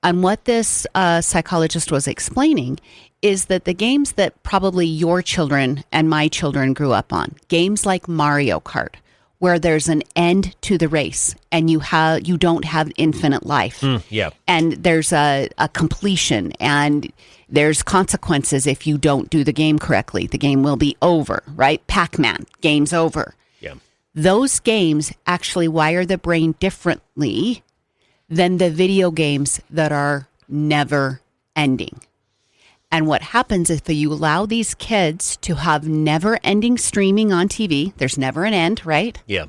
And what this psychologist was explaining is that the games that probably your children and my children grew up on, games like Mario Kart, where there's an end to the race and you don't have infinite life. And there's a completion and there's consequences if you don't do the game correctly. The game will be over, right? Pac-Man, game's over. Yeah. Those games actually wire the brain differently than the video games that are never ending. And what happens if you allow these kids to have never ending streaming on TV, there's never an end, right? Yeah.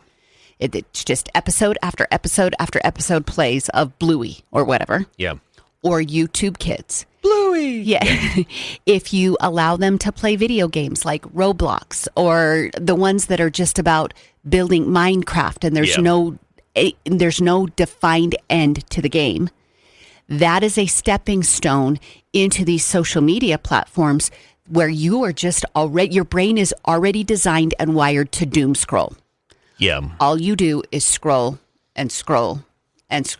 It's just episode after episode after episode plays of Bluey or whatever. Yeah. Or YouTube Kids. Bluey! Yeah. If you allow them to play video games like Roblox or the ones that are just about building Minecraft and there's no defined end to the game. That is a stepping stone into these social media platforms where you are just your brain is already designed and wired to doom scroll. Yeah. All you do is scroll and scroll and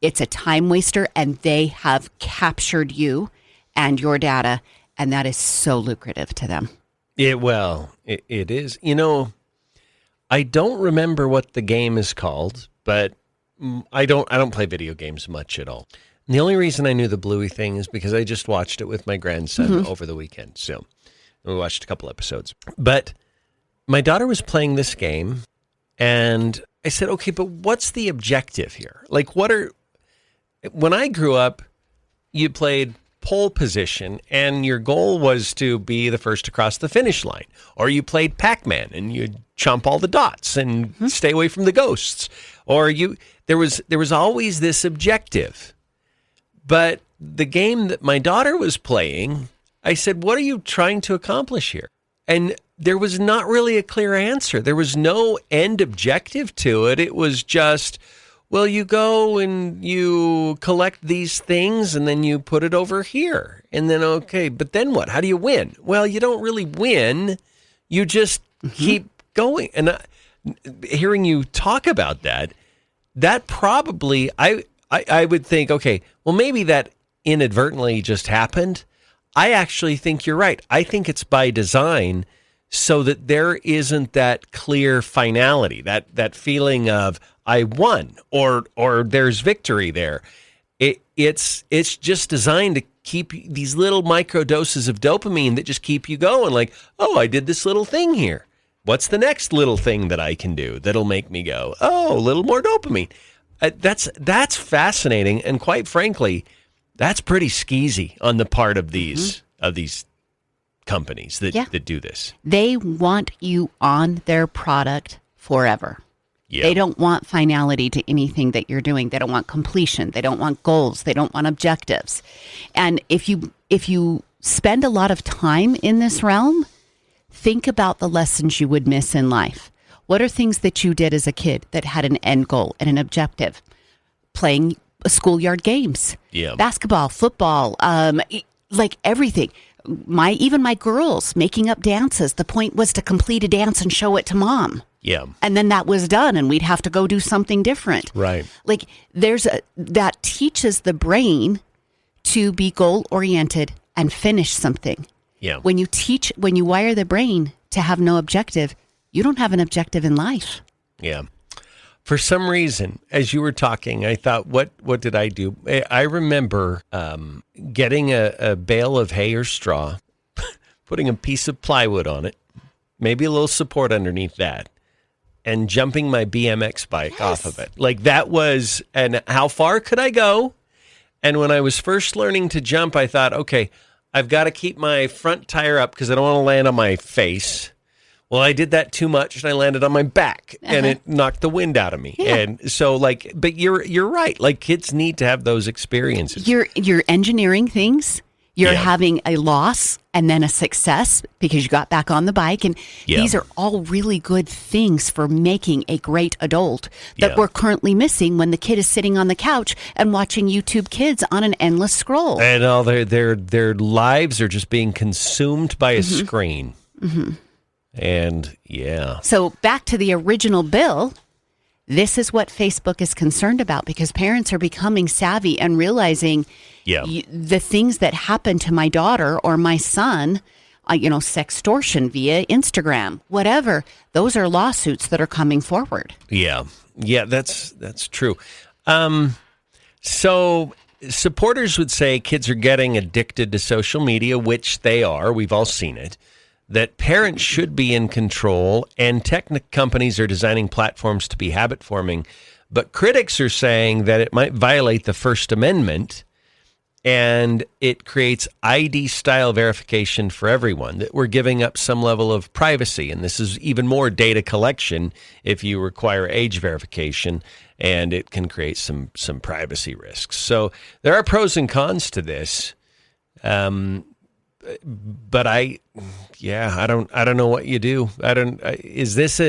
it's a time waster, and they have captured you and your data, and that is so lucrative to them. It is. You know, I don't remember what the game is called, but I don't play video games much at all. And the only reason I knew the Bluey thing is because I just watched it with my grandson over the weekend. So we watched a couple episodes. But my daughter was playing this game, and I said, okay, but what's the objective here? Like, when I grew up, you played pole position, and your goal was to be the first to cross the finish line. Or you played Pac-Man, and you'd chomp all the dots and stay away from the ghosts. Or there was always this objective. But the game that my daughter was playing, I said, what are you trying to accomplish here? And there was not really a clear answer. There was no end objective to it. It was just, well, you go and you collect these things and then you put it over here. And then, okay, but then what? How do you win? Well, you don't really win. You just keep going. And hearing you talk about that probably, I would think, okay, well, maybe that inadvertently just happened. I actually think you're right. I think it's by design so that there isn't that clear finality, that feeling of I won or there's victory there. It's just designed to keep these little micro doses of dopamine that just keep you going. Like, oh, I did this little thing here. What's the next little thing that I can do that'll make me go, oh, a little more dopamine? That's fascinating, and quite frankly, that's pretty skeezy on the part of these companies that do this. They want you on their product forever. Yeah. They don't want finality to anything that you're doing. They don't want completion. They don't want goals. They don't want objectives. And if you spend a lot of time in this realm, think about the lessons you would miss in life. What are things that you did as a kid that had an end goal and an objective? Playing schoolyard games, basketball, football, like everything. Even my girls making up dances. The point was to complete a dance and show it to mom. Yeah. And then that was done and we'd have to go do something different. Right. Like that teaches the brain to be goal oriented and finish something. Yeah. When you wire the brain to have no objective, you don't have an objective in life. Yeah. For some reason, as you were talking, I thought, what did I do? I remember getting a bale of hay or straw, putting a piece of plywood on it, maybe a little support underneath that, and jumping my BMX bike off of it. Like that was, and how far could I go? And when I was first learning to jump, I thought, okay, I've got to keep my front tire up because I don't want to land on my face. Well, I did that too much and I landed on my back and it knocked the wind out of me. Yeah. And so but you're right. Like kids need to have those experiences. You're engineering things. You're having a loss and then a success because you got back on the bike. And these are all really good things for making a great adult that we're currently missing when the kid is sitting on the couch and watching YouTube Kids on an endless scroll. And all their lives are just being consumed by a screen. Mm-hmm. And so back to the original bill, this is what Facebook is concerned about because parents are becoming savvy and realizing the things that happen to my daughter or my son, sextortion via Instagram, whatever, those are lawsuits that are coming forward. Yeah, that's true. So supporters would say kids are getting addicted to social media, which they are. We've all seen it. That parents should be in control, and tech companies are designing platforms to be habit-forming. But critics are saying that it might violate the First Amendment, and it creates ID-style verification for everyone, that we're giving up some level of privacy. And this is even more data collection if you require age verification, and it can create some privacy risks. So there are pros and cons to this. But I don't know what you do. Is this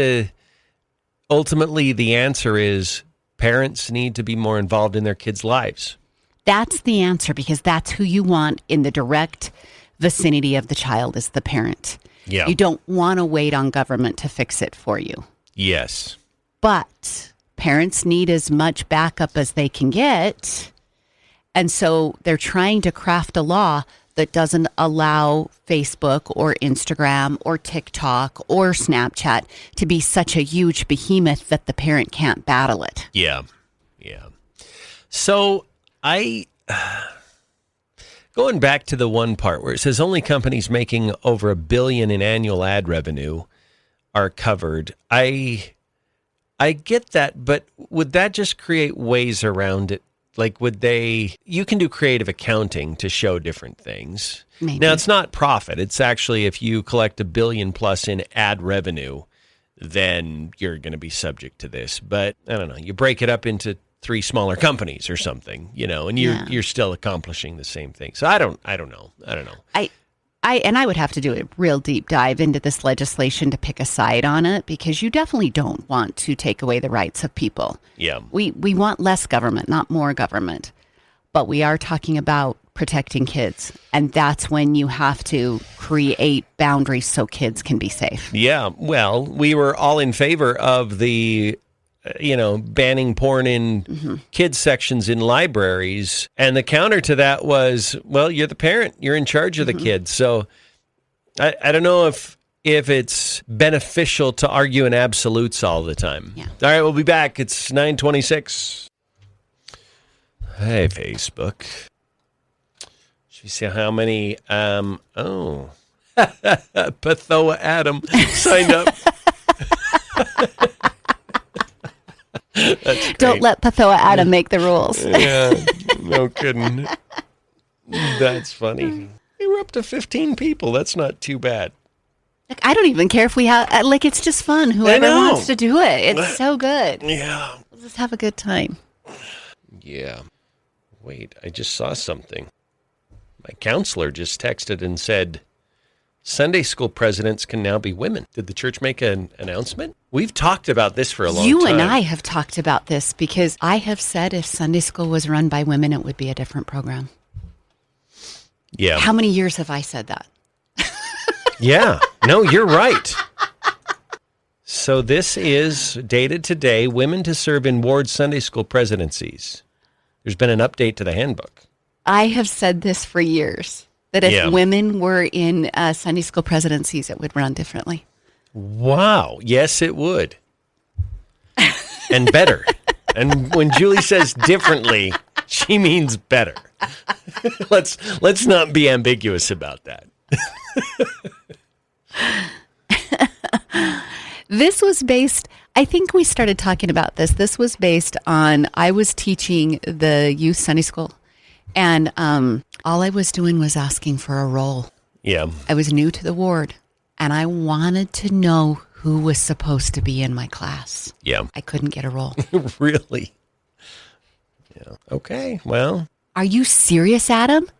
ultimately the answer is parents need to be more involved in their kids' lives? That's the answer because that's who you want in the direct vicinity of the child is the parent. Yeah. You don't want to wait on government to fix it for you. Yes. But parents need as much backup as they can get. And so they're trying to craft a law that doesn't allow Facebook or Instagram or TikTok or Snapchat to be such a huge behemoth that the parent can't battle it. Yeah. So going back to the one part where it says only companies making over $1 billion in annual ad revenue are covered. I get that, but would that just create ways around it? Like, you can do creative accounting to show different things. Maybe. Now, it's not profit. It's actually if you collect $1 billion plus in ad revenue, then you're going to be subject to this. But I don't know. You break it up into 3 smaller companies or something, and you're still accomplishing the same thing. So I don't know. I would have to do a real deep dive into this legislation to pick a side on it because you definitely don't want to take away the rights of people. Yeah. We want less government, not more government. But we are talking about protecting kids. And that's when you have to create boundaries so kids can be safe. Yeah. Well, we were all in favor of the banning porn in kids sections in libraries. And the counter to that was, well, you're the parent. You're in charge of the kids. So I don't know if it's beneficial to argue in absolutes all the time. Yeah. All right, we'll be back. It's 9:26. Hey, Facebook. Should we see how many? Pathoa Adam signed up. Don't let Pathoa Adam make the rules. Yeah, no kidding. That's funny. We were up to 15 people. That's not too bad. I don't even care if we have, it's just fun. Whoever wants to do it. It's so good. Yeah. We'll just have a good time. Yeah. Wait, I just saw something. My counselor just texted and said, Sunday school presidents can now be women. Did the church make an announcement? We've talked about this for a long time. You and I have talked about this because I have said if Sunday school was run by women, it would be a different program. Yeah. How many years have I said that? Yeah. No, you're right. So this is dated today, women to serve in ward Sunday school presidencies. There's been an update to the handbook. I have said this for years, that if women were in Sunday school presidencies, it would run differently. Wow. Yes, it would. And better. And when Julie says differently, she means better. Let's not be ambiguous about that. This was based, I think we started talking about this. This was based on, I was teaching the youth Sunday school, and all I was doing was asking for a role. Yeah. I was new to the ward, and I wanted to know who was supposed to be in my class. Yeah. I couldn't get a role. Really? Yeah. Okay, well. Are you serious, Adam?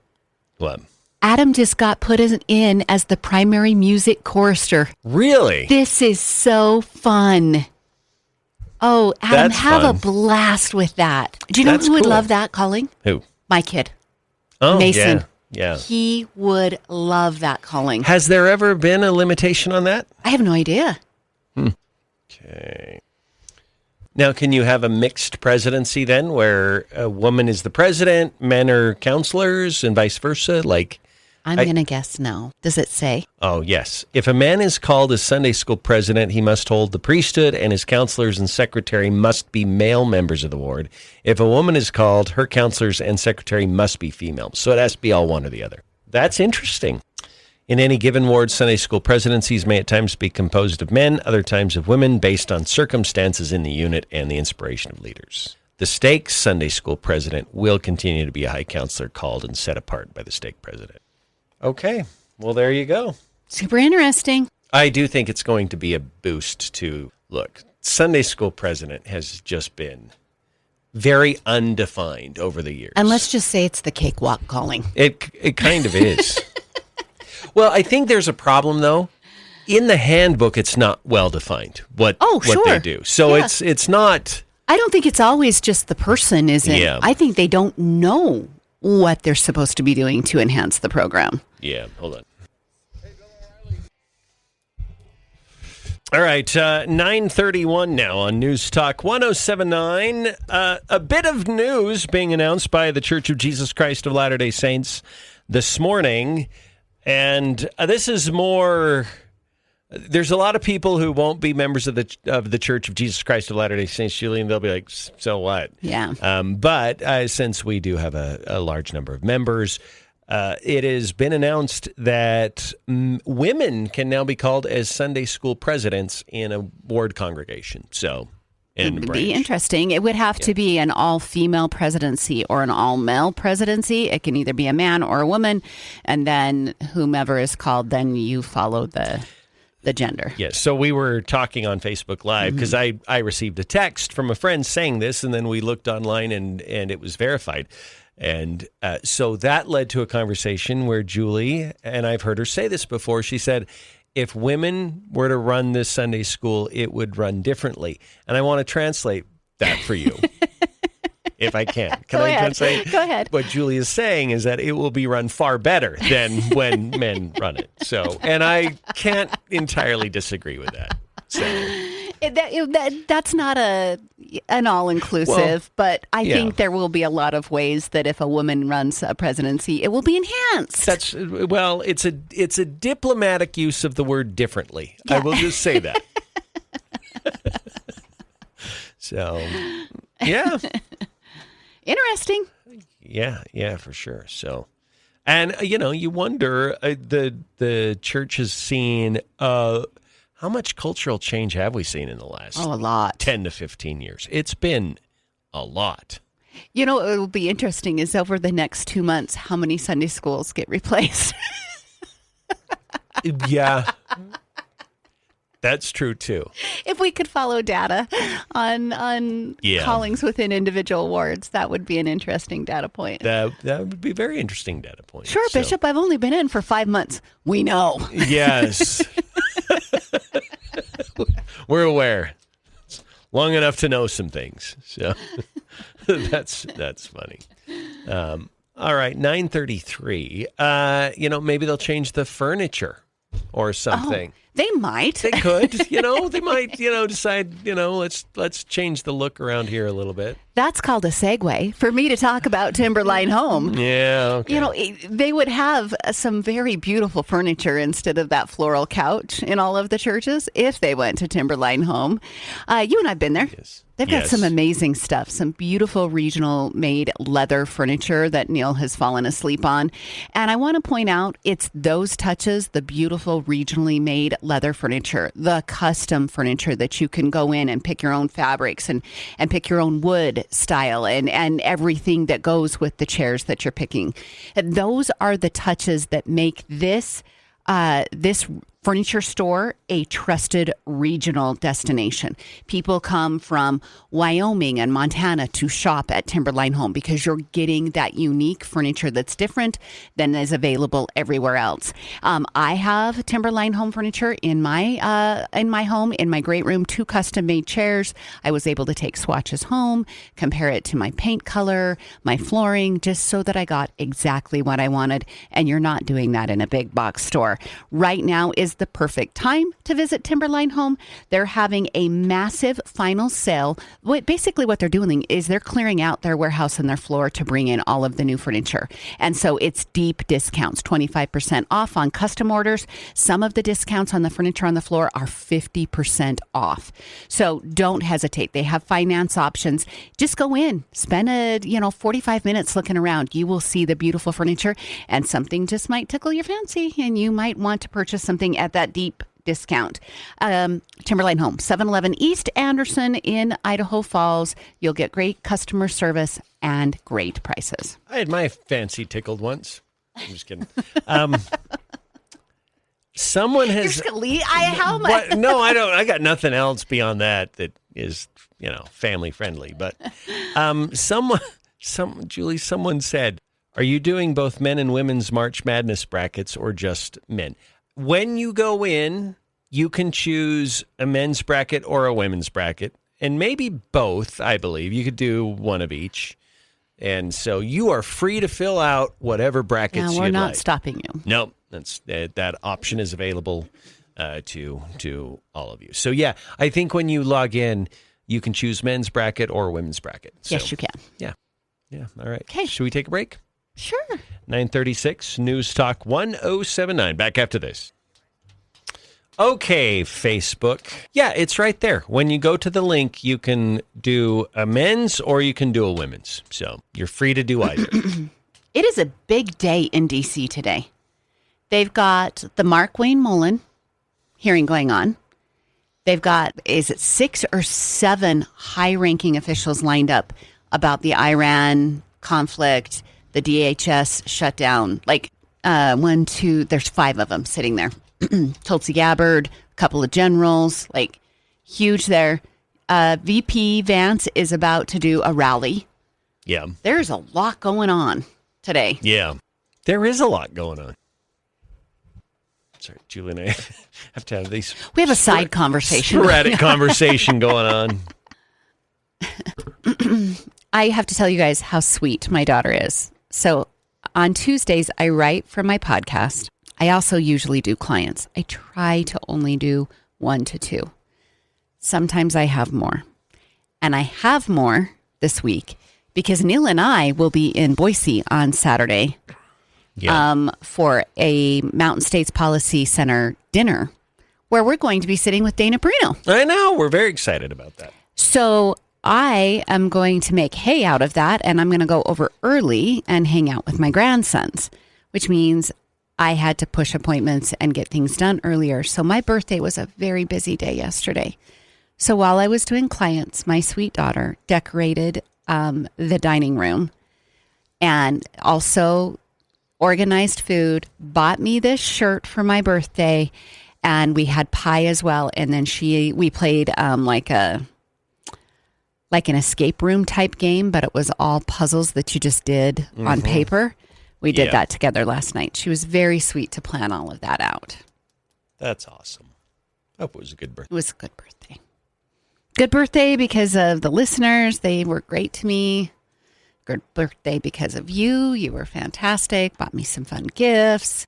What? Adam just got put in as the primary music chorister. Really? This is so fun. Oh, Adam, That's have fun. a blast with that. Do you know who would love that, calling? Who? My kid. Oh, Mason. Yeah. He would love that calling. Has there ever been a limitation on that? I have no idea. Okay. Now, can you have a mixed presidency then, where a woman is the president, men are counselors, and vice versa? I'm going to guess no. Does it say? Oh, yes. If a man is called as Sunday school president, he must hold the priesthood, and his counselors and secretary must be male members of the ward. If a woman is called, her counselors and secretary must be female. So it has to be all one or the other. That's interesting. In any given ward, Sunday school presidencies may at times be composed of men, other times of women, based on circumstances in the unit and the inspiration of leaders. The stake Sunday school president will continue to be a high counselor called and set apart by the stake president. Okay, well, there you go. Super interesting. I do think it's going to be a boost to, look, Sunday school president has just been very undefined over the years. And let's just say it's the cakewalk calling. It kind of is. Well, I think there's a problem, though. In the handbook, it's not well defined what they do. So it's not. I don't think it's always just the person, is it? Yeah. I think they don't know what they're supposed to be doing to enhance the program. Yeah, hold on. All right, 9:31 now on News Talk 1079. A bit of news being announced by the Church of Jesus Christ of Latter-day Saints this morning. And this is more. There's a lot of people who won't be members of the Church of Jesus Christ of Latter-day Saints, Julie, and they'll be like, so what? Yeah. But since we do have a large number of members, it has been announced that women can now be called as Sunday school presidents in a ward congregation. So. It would be interesting. It would have to be an all-female presidency or an all-male presidency. It can either be a man or a woman, and then whomever is called, then you follow the gender. Yes. So we were talking on Facebook Live because I received a text from a friend saying this, and then we looked online and it was verified. And so that led to a conversation where Julie, and I've heard her say this before, she said, if women were to run this Sunday school, it would run differently. And I want to translate that for you, if I can. Can I translate? Go ahead. What Julie is saying is that it will be run far better than when men run it. So, and I can't entirely disagree with that. So. That's not an all-inclusive, but I think there will be a lot of ways that if a woman runs a presidency, it will be enhanced. It's a diplomatic use of the word differently. Yeah. I will just say that. So, yeah. Interesting. Yeah, for sure. So, and you wonder, the church has seen how much cultural change have we seen in the last a lot 10 to 15 years? It's been a lot. What will be interesting is over the next 2 months, how many Sunday schools get replaced. Yeah. That's true, too. If we could follow data on callings within individual wards, that would be an interesting data point. That would be a very interesting data point. Sure, Bishop, I've only been in for 5 months. We know. Yes. We're aware. It's long enough to know some things. So that's funny. All right, 9:33. Maybe they'll change the furniture or something. They might. They could, they might, decide, let's change the look around here a little bit. That's called a segue for me to talk about Timberline Home. Yeah. Okay. They would have some very beautiful furniture instead of that floral couch in all of the churches if they went to Timberline Home. You and I've been there. Yes. They've got some amazing stuff, some beautiful regional made leather furniture that Neal has fallen asleep on. And I want to point out, it's those touches, the beautiful regionally made leather furniture, the custom furniture that you can go in and pick your own fabrics and pick your own wood style and everything that goes with the chairs that you're picking. And those are the touches that make this furniture store a trusted regional destination. People come from Wyoming and Montana to shop at Timberline Home because you're getting that unique furniture that's different than is available everywhere else. I have Timberline Home furniture in my home, in my great room, 2 custom-made chairs. I was able to take swatches home, compare it to my paint color, my flooring, just so that I got exactly what I wanted. And you're not doing that in a big box store. Right now is the perfect time to visit Timberline Home. They're having a massive final sale. Basically what they're doing is they're clearing out their warehouse and their floor to bring in all of the new furniture. And so it's deep discounts, 25% off on custom orders. Some of the discounts on the furniture on the floor are 50% off. So don't hesitate. They have finance options. Just go in, spend 45 minutes looking around. You will see the beautiful furniture and something just might tickle your fancy and you might want to purchase something at that deep discount. Timberline Home, 711 East Anderson in Idaho Falls. You'll get great customer service and great prices. I had my fancy tickled once. I'm just kidding. Someone has... You're just how much? No, I don't. I got nothing else beyond that is, family friendly. But Julie, someone said, are you doing both men and women's March Madness brackets or just men? When you go in, you can choose a men's bracket or a women's bracket, and maybe both, I believe. You could do one of each. And so you are free to fill out whatever brackets you'd like. We're not stopping you. No, that option is available to all of you. So, yeah, I think when you log in, you can choose men's bracket or women's bracket. So, yes, you can. Yeah. Yeah. All right. Okay. Should we take a break? Sure. 9:36 News Talk 1079. Back after this. Okay, Facebook. Yeah, it's right there. When you go to the link, you can do a men's or you can do a women's. So you're free to do either. It is a big day in D.C. today. They've got the Mark Wayne Mullen hearing going on. They've got, 6 or 7 high-ranking officials lined up about the Iran conflict, the DHS shutdown. There's 5 of them sitting there. Tulsi Gabbard, a couple of generals, huge there. VP Vance is about to do a rally. Yeah. There's a lot going on today. Yeah. There is a lot going on. Sorry, Julie and I have to have these. We have a side conversation. Sporadic conversation going on. I have to tell you guys how sweet my daughter is. So on Tuesdays, I write for my podcast. I also usually do clients. I try to only do 1 to 2. Sometimes I have more. And I have more this week because Neal and I will be in Boise on Saturday for a Mountain States Policy Center dinner where we're going to be sitting with Dana Perino. I know. We're very excited about that. So I am going to make hay out of that, and I'm going to go over early and hang out with my grandsons, which means I had to push appointments and get things done earlier. So my birthday was a very busy day yesterday. So while I was doing clients, my sweet daughter decorated the dining room and also organized food, bought me this shirt for my birthday, and we had pie as well. And then we played like an escape room type game, but it was all puzzles that you just did on paper. We did that together last night. She was very sweet to plan all of that out. That's awesome. I hope it was a good birthday. It was a good birthday. Good birthday because of the listeners. They were great to me. Good birthday because of you. You were fantastic. Bought me some fun gifts.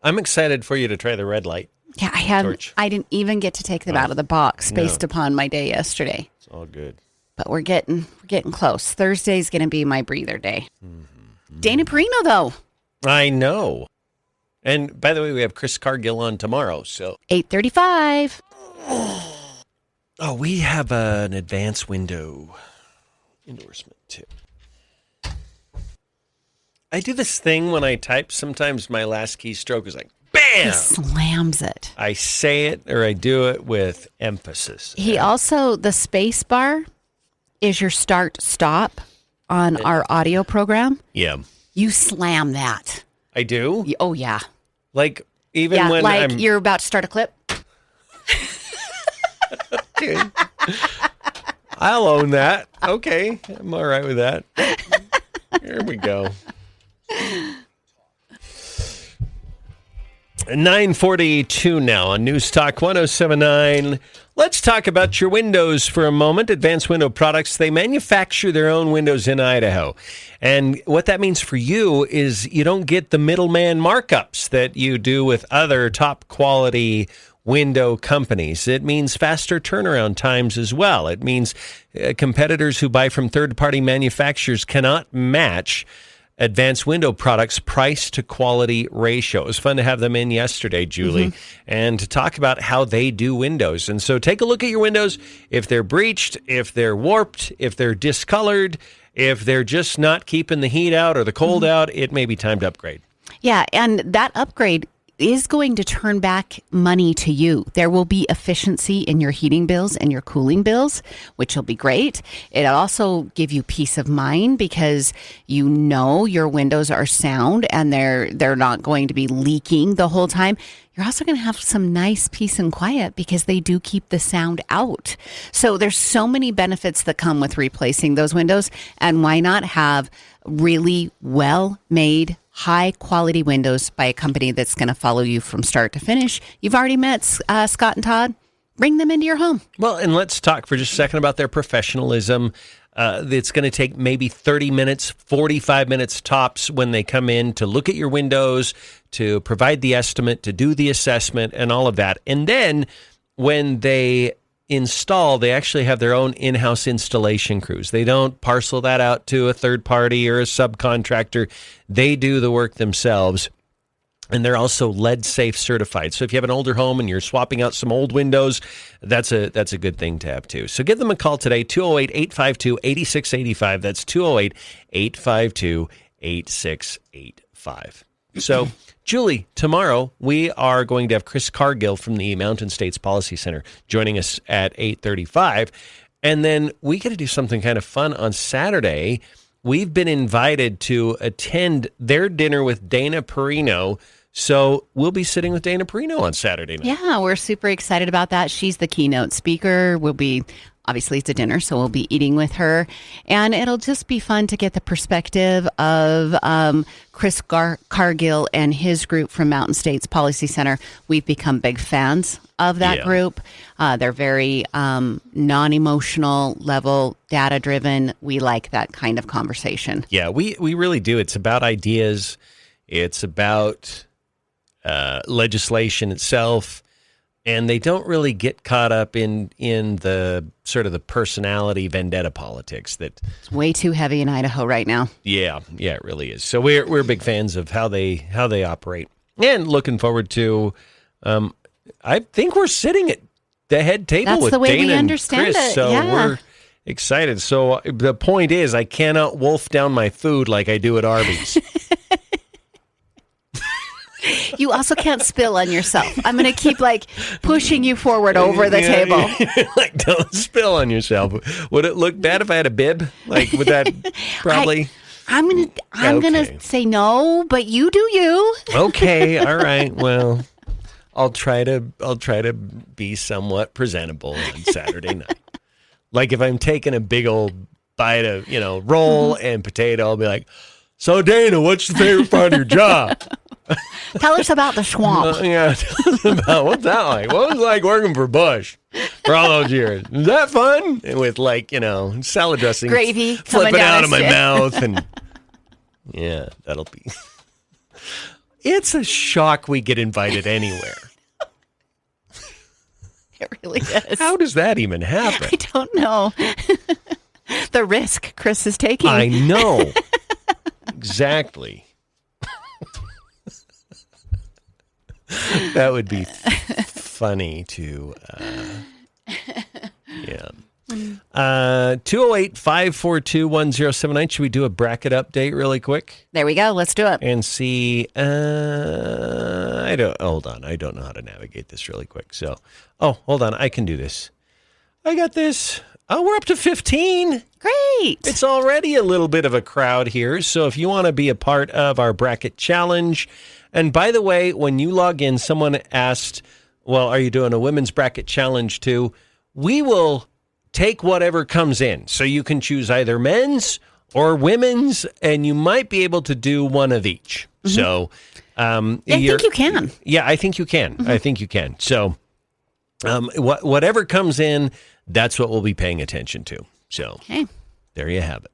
I'm excited for you to try the red light. Yeah, I didn't even get to take them out of the box based upon my day yesterday. It's all good. But we're getting close. Thursday's going to be my breather day. Dana Perino, though. I know. And by the way, we have Chris Cargill on tomorrow. So 8:35. Oh, we have an advance window endorsement too. I do this thing when I type. Sometimes my last keystroke is like, bam! He slams it. I say it or I do it with emphasis. He also, the space bar is your start-stop on our audio program. Yeah. You slam that. I do? Oh, yeah. Like, even when like you're about to start a clip. Dude, I'll own that. Okay. I'm all right with that. Here we go. 9:42 now on News Talk 107.9. Let's talk about your windows for a moment. Advanced Window Products, they manufacture their own windows in Idaho. And what that means for you is you don't get the middleman markups that you do with other top quality window companies. It means faster turnaround times as well. It means competitors who buy from third-party manufacturers cannot match Advanced Window Products price to quality ratio. It was fun to have them in yesterday, Julie, and to talk about how they do windows. And so take a look at your windows. If they're breached, if they're warped, if they're discolored, if they're just not keeping the heat out or the cold out, it may be time to upgrade. Yeah, and that upgrade is going to turn back money to you. There will be efficiency in your heating bills and your cooling bills, which will be great. It'll also give you peace of mind because you know your windows are sound and they're not going to be leaking the whole time. You're also going to have some nice peace and quiet because they do keep the sound out. So there's so many benefits that come with replacing those windows, and why not have really well-made, high-quality windows by a company that's going to follow you from start to finish. You've already met Scott and Todd. Bring them into your home. Well, and let's talk for just a second about their professionalism. It's going to take maybe 30 minutes, 45 minutes tops when they come in to look at your windows, to provide the estimate, to do the assessment, and all of that. And then when they install, they actually have their own in-house installation crews. They don't parcel that out to a third party or a subcontractor. They do the work themselves. And they're also lead safe certified. So if you have an older home and you're swapping out some old windows, that's a good thing to have too. So give them a call today, 208-852-8685. That's 208-852-8685. So Julie, tomorrow we are going to have Chris Cargill from the Mountain States Policy Center joining us at 8:35. And then we get to do something kind of fun on Saturday. We've been invited to attend their dinner with Dana Perino. So we'll be sitting with Dana Perino on Saturday night. Yeah, we're super excited about that. She's the keynote speaker. Obviously, it's a dinner, so we'll be eating with her. And it'll just be fun to get the perspective of Chris Cargill and his group from Mountain States Policy Center. We've become big fans of that group. They're very non-emotional level, data-driven. We like that kind of conversation. Yeah, we really do. It's about ideas. It's about legislation itself. And they don't really get caught up in the sort of the personality vendetta politics that it's way too heavy in Idaho right now. Yeah, it really is. So we're big fans of how they operate, and looking forward to. I think we're sitting at the head table That's with the way Dana we and understand Chris, it. so Yeah. we're excited. So the point is, I cannot wolf down my food like I do at Arby's. You also can't spill on yourself. I'm going to keep pushing you forward over the table. Don't spill on yourself. Would it look bad if I had a bib? Would that probably? I'm gonna say no, but you do you. Okay, all right. Well, I'll try to be somewhat presentable on Saturday night. Like if I'm taking a big old bite of roll and potato, I'll be like, "So Dana, what's the favorite part of your job?" Tell us about the swamp. Tell us about what's that like. What was it like working for Bush for all those years? Is that fun? And with salad dressing, gravy flipping out of my mouth, and yeah, that'll be. It's a shock we get invited anywhere. really is. How does that even happen? I don't know. The risk Chris is taking. I know. Exactly. That would be funny to, yeah. 208-542-1079. Should we do a bracket update really quick? There we go. Let's do it. And see, hold on. I don't know how to navigate this really quick. So, hold on. I can do this. I got this. Oh, we're up to 15. Great. It's already a little bit of a crowd here. So if you want to be a part of our bracket challenge, and by the way, when you log in, someone asked, well, are you doing a women's bracket challenge too? We will take whatever comes in. So you can choose either men's or women's, and you might be able to do one of each. Mm-hmm. So I think you can. Yeah, I think you can. Mm-hmm. I think you can. So whatever comes in, that's what we'll be paying attention to. So there you have it.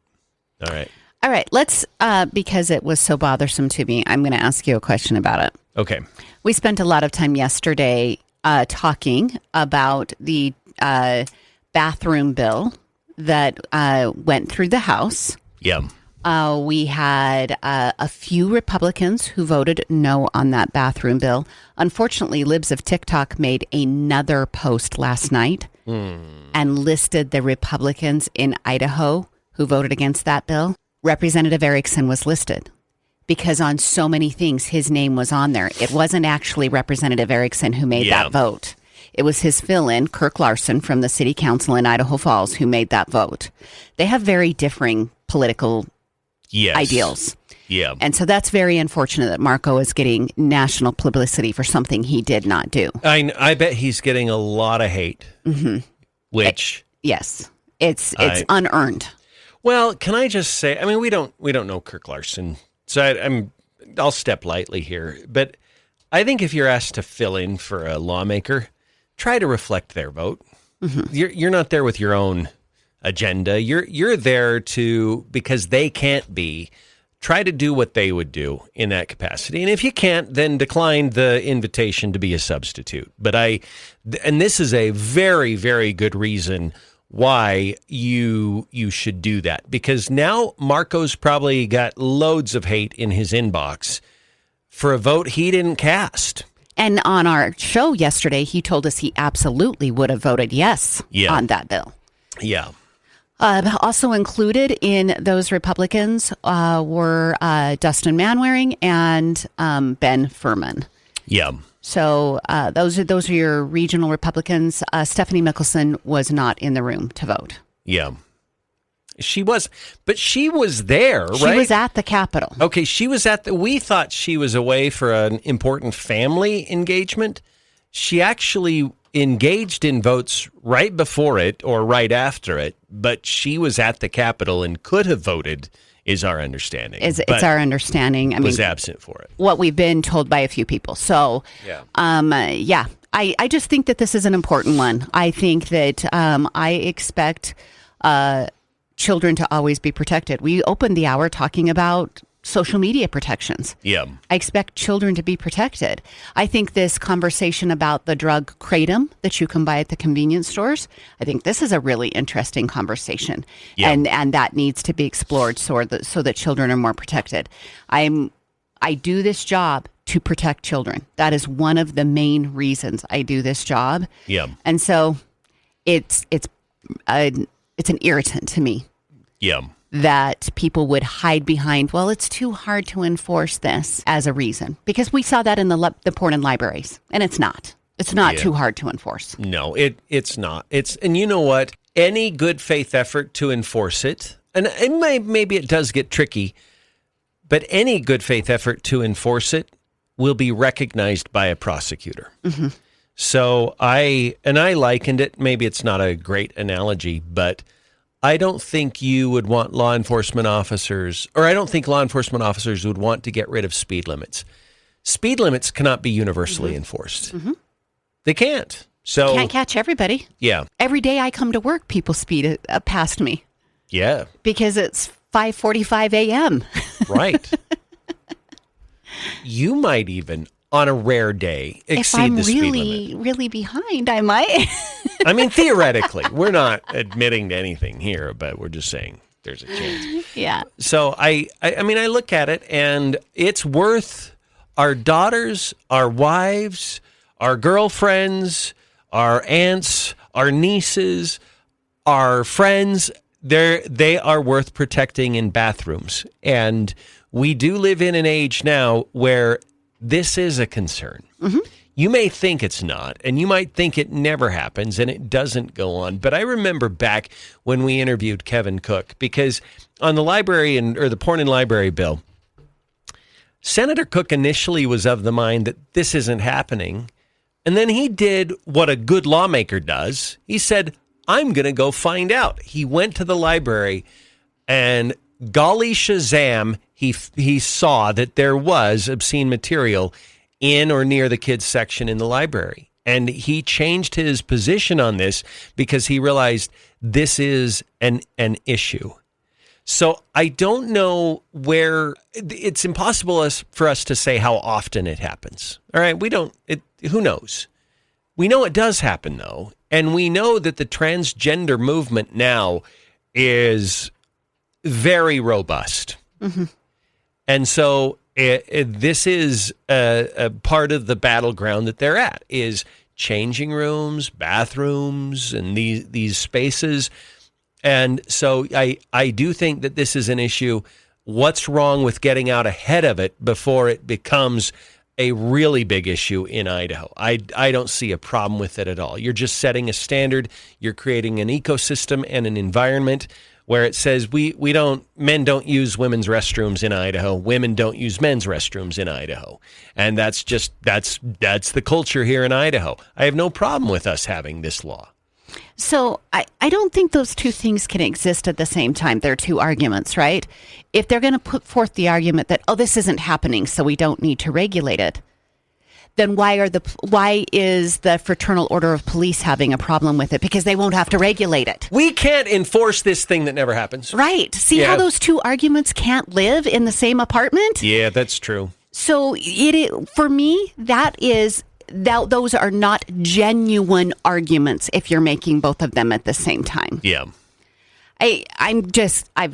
All right. All right. Let's, because it was so bothersome to me, I'm going to ask you a question about it. Okay. We spent a lot of time yesterday talking about the bathroom bill that went through the House. Yeah. We had a few Republicans who voted no on that bathroom bill. Unfortunately, Libs of TikTok made another post last night and listed the Republicans in Idaho who voted against that bill. Representative Erickson was listed because on so many things, his name was on there. It wasn't actually Representative Erickson who made that vote. It was his fill-in, Kirk Larson, from the city council in Idaho Falls, who made that vote. They have very differing political ideals. Yeah. And so that's very unfortunate that Marco is getting national publicity for something he did not do. I bet he's getting a lot of hate, which... Yes. It's unearned. Well, can I just say, I mean, we don't know Kirk Larson, so I'll step lightly here, but I think if you're asked to fill in for a lawmaker, try to reflect their vote. Mm-hmm. You're not there with your own agenda. You're there because they can't be. Try to do what they would do in that capacity. And if you can't, then decline the invitation to be a substitute. But and this is a very, very good reason why you should do that. Because now Marco's probably got loads of hate in his inbox for a vote he didn't cast. And on our show yesterday, he told us he absolutely would have voted yes on that bill. Yeah. Also included in those Republicans were Dustin Manwaring and Ben Furman. Yeah. So those are your regional Republicans. Stephanie Mickelson was not in the room to vote. Yeah. She was there, right? She was at the Capitol. Okay, we thought she was away for an important family engagement. She actually engaged in votes right before it or right after it, but she was at the Capitol and could have voted, is our understanding. It's our understanding. I was absent for it. What we've been told by a few people. So, I just think that this is an important one. I think that I expect children to always be protected. We opened the hour talking about social media protections. Yeah. I expect children to be protected. I think this conversation about the drug kratom that you can buy at the convenience stores, I think this is a really interesting conversation. Yeah. And that needs to be explored so that children are more protected. I do this job to protect children. That is one of the main reasons I do this job. Yeah. And so it's an irritant to me. Yeah. That people would hide behind, well, it's too hard to enforce this as a reason. Because we saw that in the Portland libraries, and it's not. It's not too hard to enforce. No, it's not. And you know what? Any good faith effort to enforce it, and maybe it does get tricky, but any good faith effort to enforce it will be recognized by a prosecutor. Mm-hmm. So I likened it, maybe it's not a great analogy, but I don't think you would want law enforcement officers, or I don't think law enforcement officers would want to get rid of speed limits. Speed limits cannot be universally enforced. Mm-hmm. They can't. So can't catch everybody. Yeah. Every day I come to work, people speed past me. Yeah. Because it's 5:45 a.m. Right. You might even on a rare day exceed the speed limit. If I'm really behind, I might. I mean, theoretically, we're not admitting to anything here, but we're just saying there's a chance. Yeah. So I mean, I look at it, and it's worth our daughters, our wives, our girlfriends, our aunts, our nieces, our friends. They are worth protecting in bathrooms. And we do live in an age now where this is a concern. Mm-hmm. You may think it's not, and you might think it never happens and it doesn't go on. But I remember back when we interviewed Kevin Cook, because on the library or the porn and library bill, Senator Cook initially was of the mind that this isn't happening. And then he did what a good lawmaker does. He said, I'm going to go find out. He went to the library, and golly Shazam, he saw that there was obscene material in or near the kids section in the library. And he changed his position on this because he realized this is an issue. So I don't know where, it's impossible for us to say how often it happens. All right, who knows? We know it does happen, though. And we know that the transgender movement now is very robust. Mm-hmm. And so this is a part of the battleground that they're at, is changing rooms, bathrooms, and these spaces. And so I do think that this is an issue. What's wrong with getting out ahead of it before it becomes a really big issue in Idaho? I don't see a problem with it at all. You're just setting a standard. You're creating an ecosystem and an environment where it says men don't use women's restrooms in Idaho. Women don't use men's restrooms in Idaho. And that's the culture here in Idaho. I have no problem with us having this law. So I don't think those two things can exist at the same time. They're two arguments, right? If they're going to put forth the argument that, this isn't happening, so we don't need to regulate it, then why is the Fraternal Order of Police having a problem with it? Because they won't have to regulate it. We can't enforce this thing that never happens. Right. See how those two arguments can't live in the same apartment? Yeah, that's true. So for me, those are not genuine arguments if you're making both of them at the same time. Yeah. I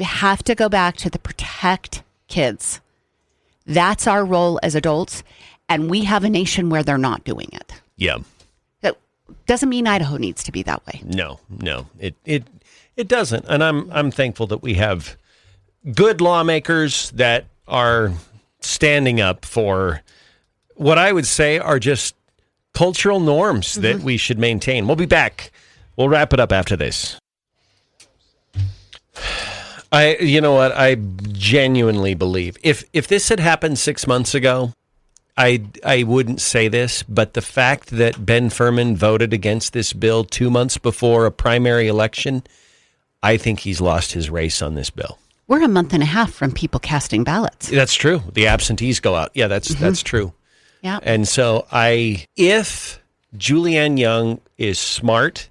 have to go back to the protect kids. That's our role as adults, and we have a nation where they're not doing it. Yeah. That doesn't mean Idaho needs to be that way. No, it doesn't. And I'm thankful that we have good lawmakers that are standing up for what I would say are just cultural norms that we should maintain. We'll be back. We'll wrap it up after this. You know what? I genuinely believe if this had happened 6 months ago, I wouldn't say this, but the fact that Ben Furman voted against this bill 2 months before a primary election, I think he's lost his race on this bill. We're a month and a half from people casting ballots. That's true. The absentees go out. Yeah, that's true. Yeah. And so if Julianne Young is smart,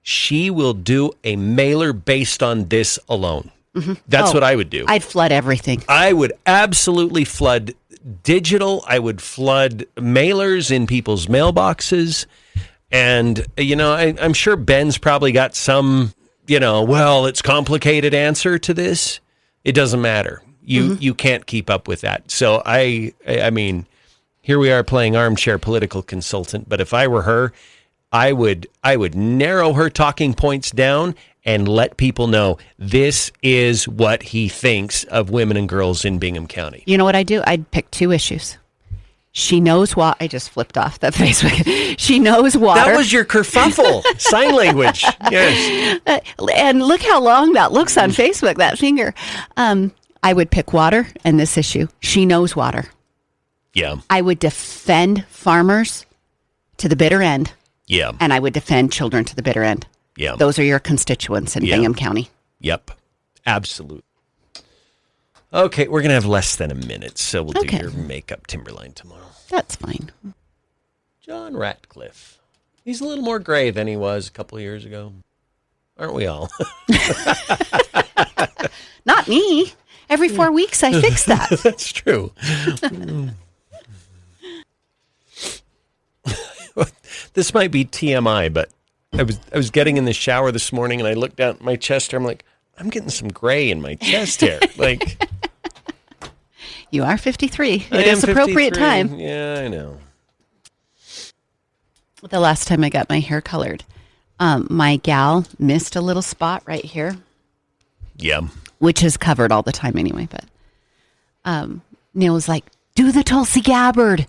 she will do a mailer based on this alone. Mm-hmm. That's what I would do. I'd flood everything. I would absolutely flood digital. I would flood mailers in people's mailboxes. And, I'm sure Ben's probably got some, it's complicated answer to this. It doesn't matter. You can't keep up with that. So I mean, here we are playing armchair political consultant, but if I were her, I would narrow her talking points down and let people know this is what he thinks of women and girls in Bingham County. You know what I'd do? I'd pick two issues. She knows what I just flipped off that Facebook. She knows water. That was your kerfuffle. Sign language. Yes. And look how long that looks on Facebook, that finger. I would pick water and this issue. She knows water. Yeah. I would defend farmers to the bitter end. Yeah. And I would defend children to the bitter end. Yeah. Those are your constituents in Bingham County. Yep. Absolutely. Okay, we're going to have less than a minute, so we'll do your makeup Timberline tomorrow. That's fine. John Ratcliffe. He's a little more gray than he was a couple of years ago. Aren't we all? Not me. Every 4 weeks I fix that. That's true. This might be TMI, but I was getting in the shower this morning and I looked down at my chest hair. I'm like, I'm getting some gray in my chest hair. Like, you are 53. It is appropriate 53. time. Yeah, I know. The last time I got my hair colored, my gal missed a little spot right here. Yeah. Which is covered all the time anyway. But Neal was like, do the Tulsi Gabbard.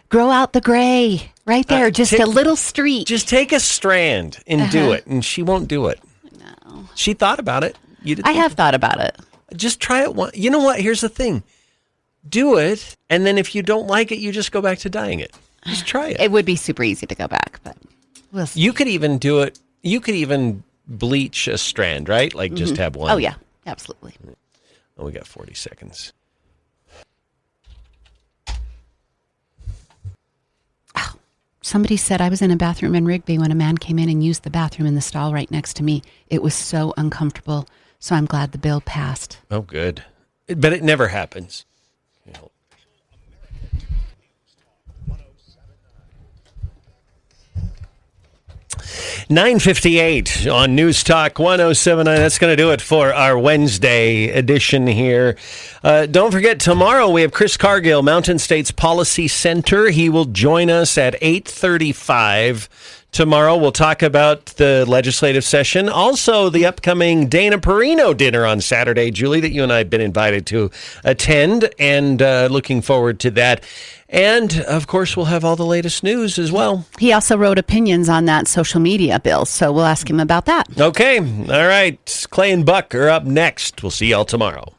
Grow out the gray. Right there. Just a little streak. Just take a strand and do it. And she won't do it. No. She thought about it. I have thought about it. Just try it once. You know what? Here's the thing. Do it. And then if you don't like it, you just go back to dyeing it. Just try it. It would be super easy to go back, but we'll see. You could even do it. You could even bleach a strand, right? Like just have one. Oh, yeah. Absolutely. Oh, we got 40 seconds. Oh, somebody said I was in a bathroom in Rigby when a man came in and used the bathroom in the stall right next to me. It was so uncomfortable. So I'm glad the bill passed. Oh, good. But it never happens. 9:58 on News Talk 1079. That's going to do it for our Wednesday edition here. Don't forget, tomorrow we have Chris Cargill, Mountain States Policy Center. He will join us at 8:35. Tomorrow we'll talk about the legislative session. Also, the upcoming Dana Perino dinner on Saturday, Julie, that you and I have been invited to attend, and looking forward to that. And, of course, we'll have all the latest news as well. He also wrote opinions on that social media bill, so we'll ask him about that. Okay. All right. Clay and Buck are up next. We'll see y'all tomorrow.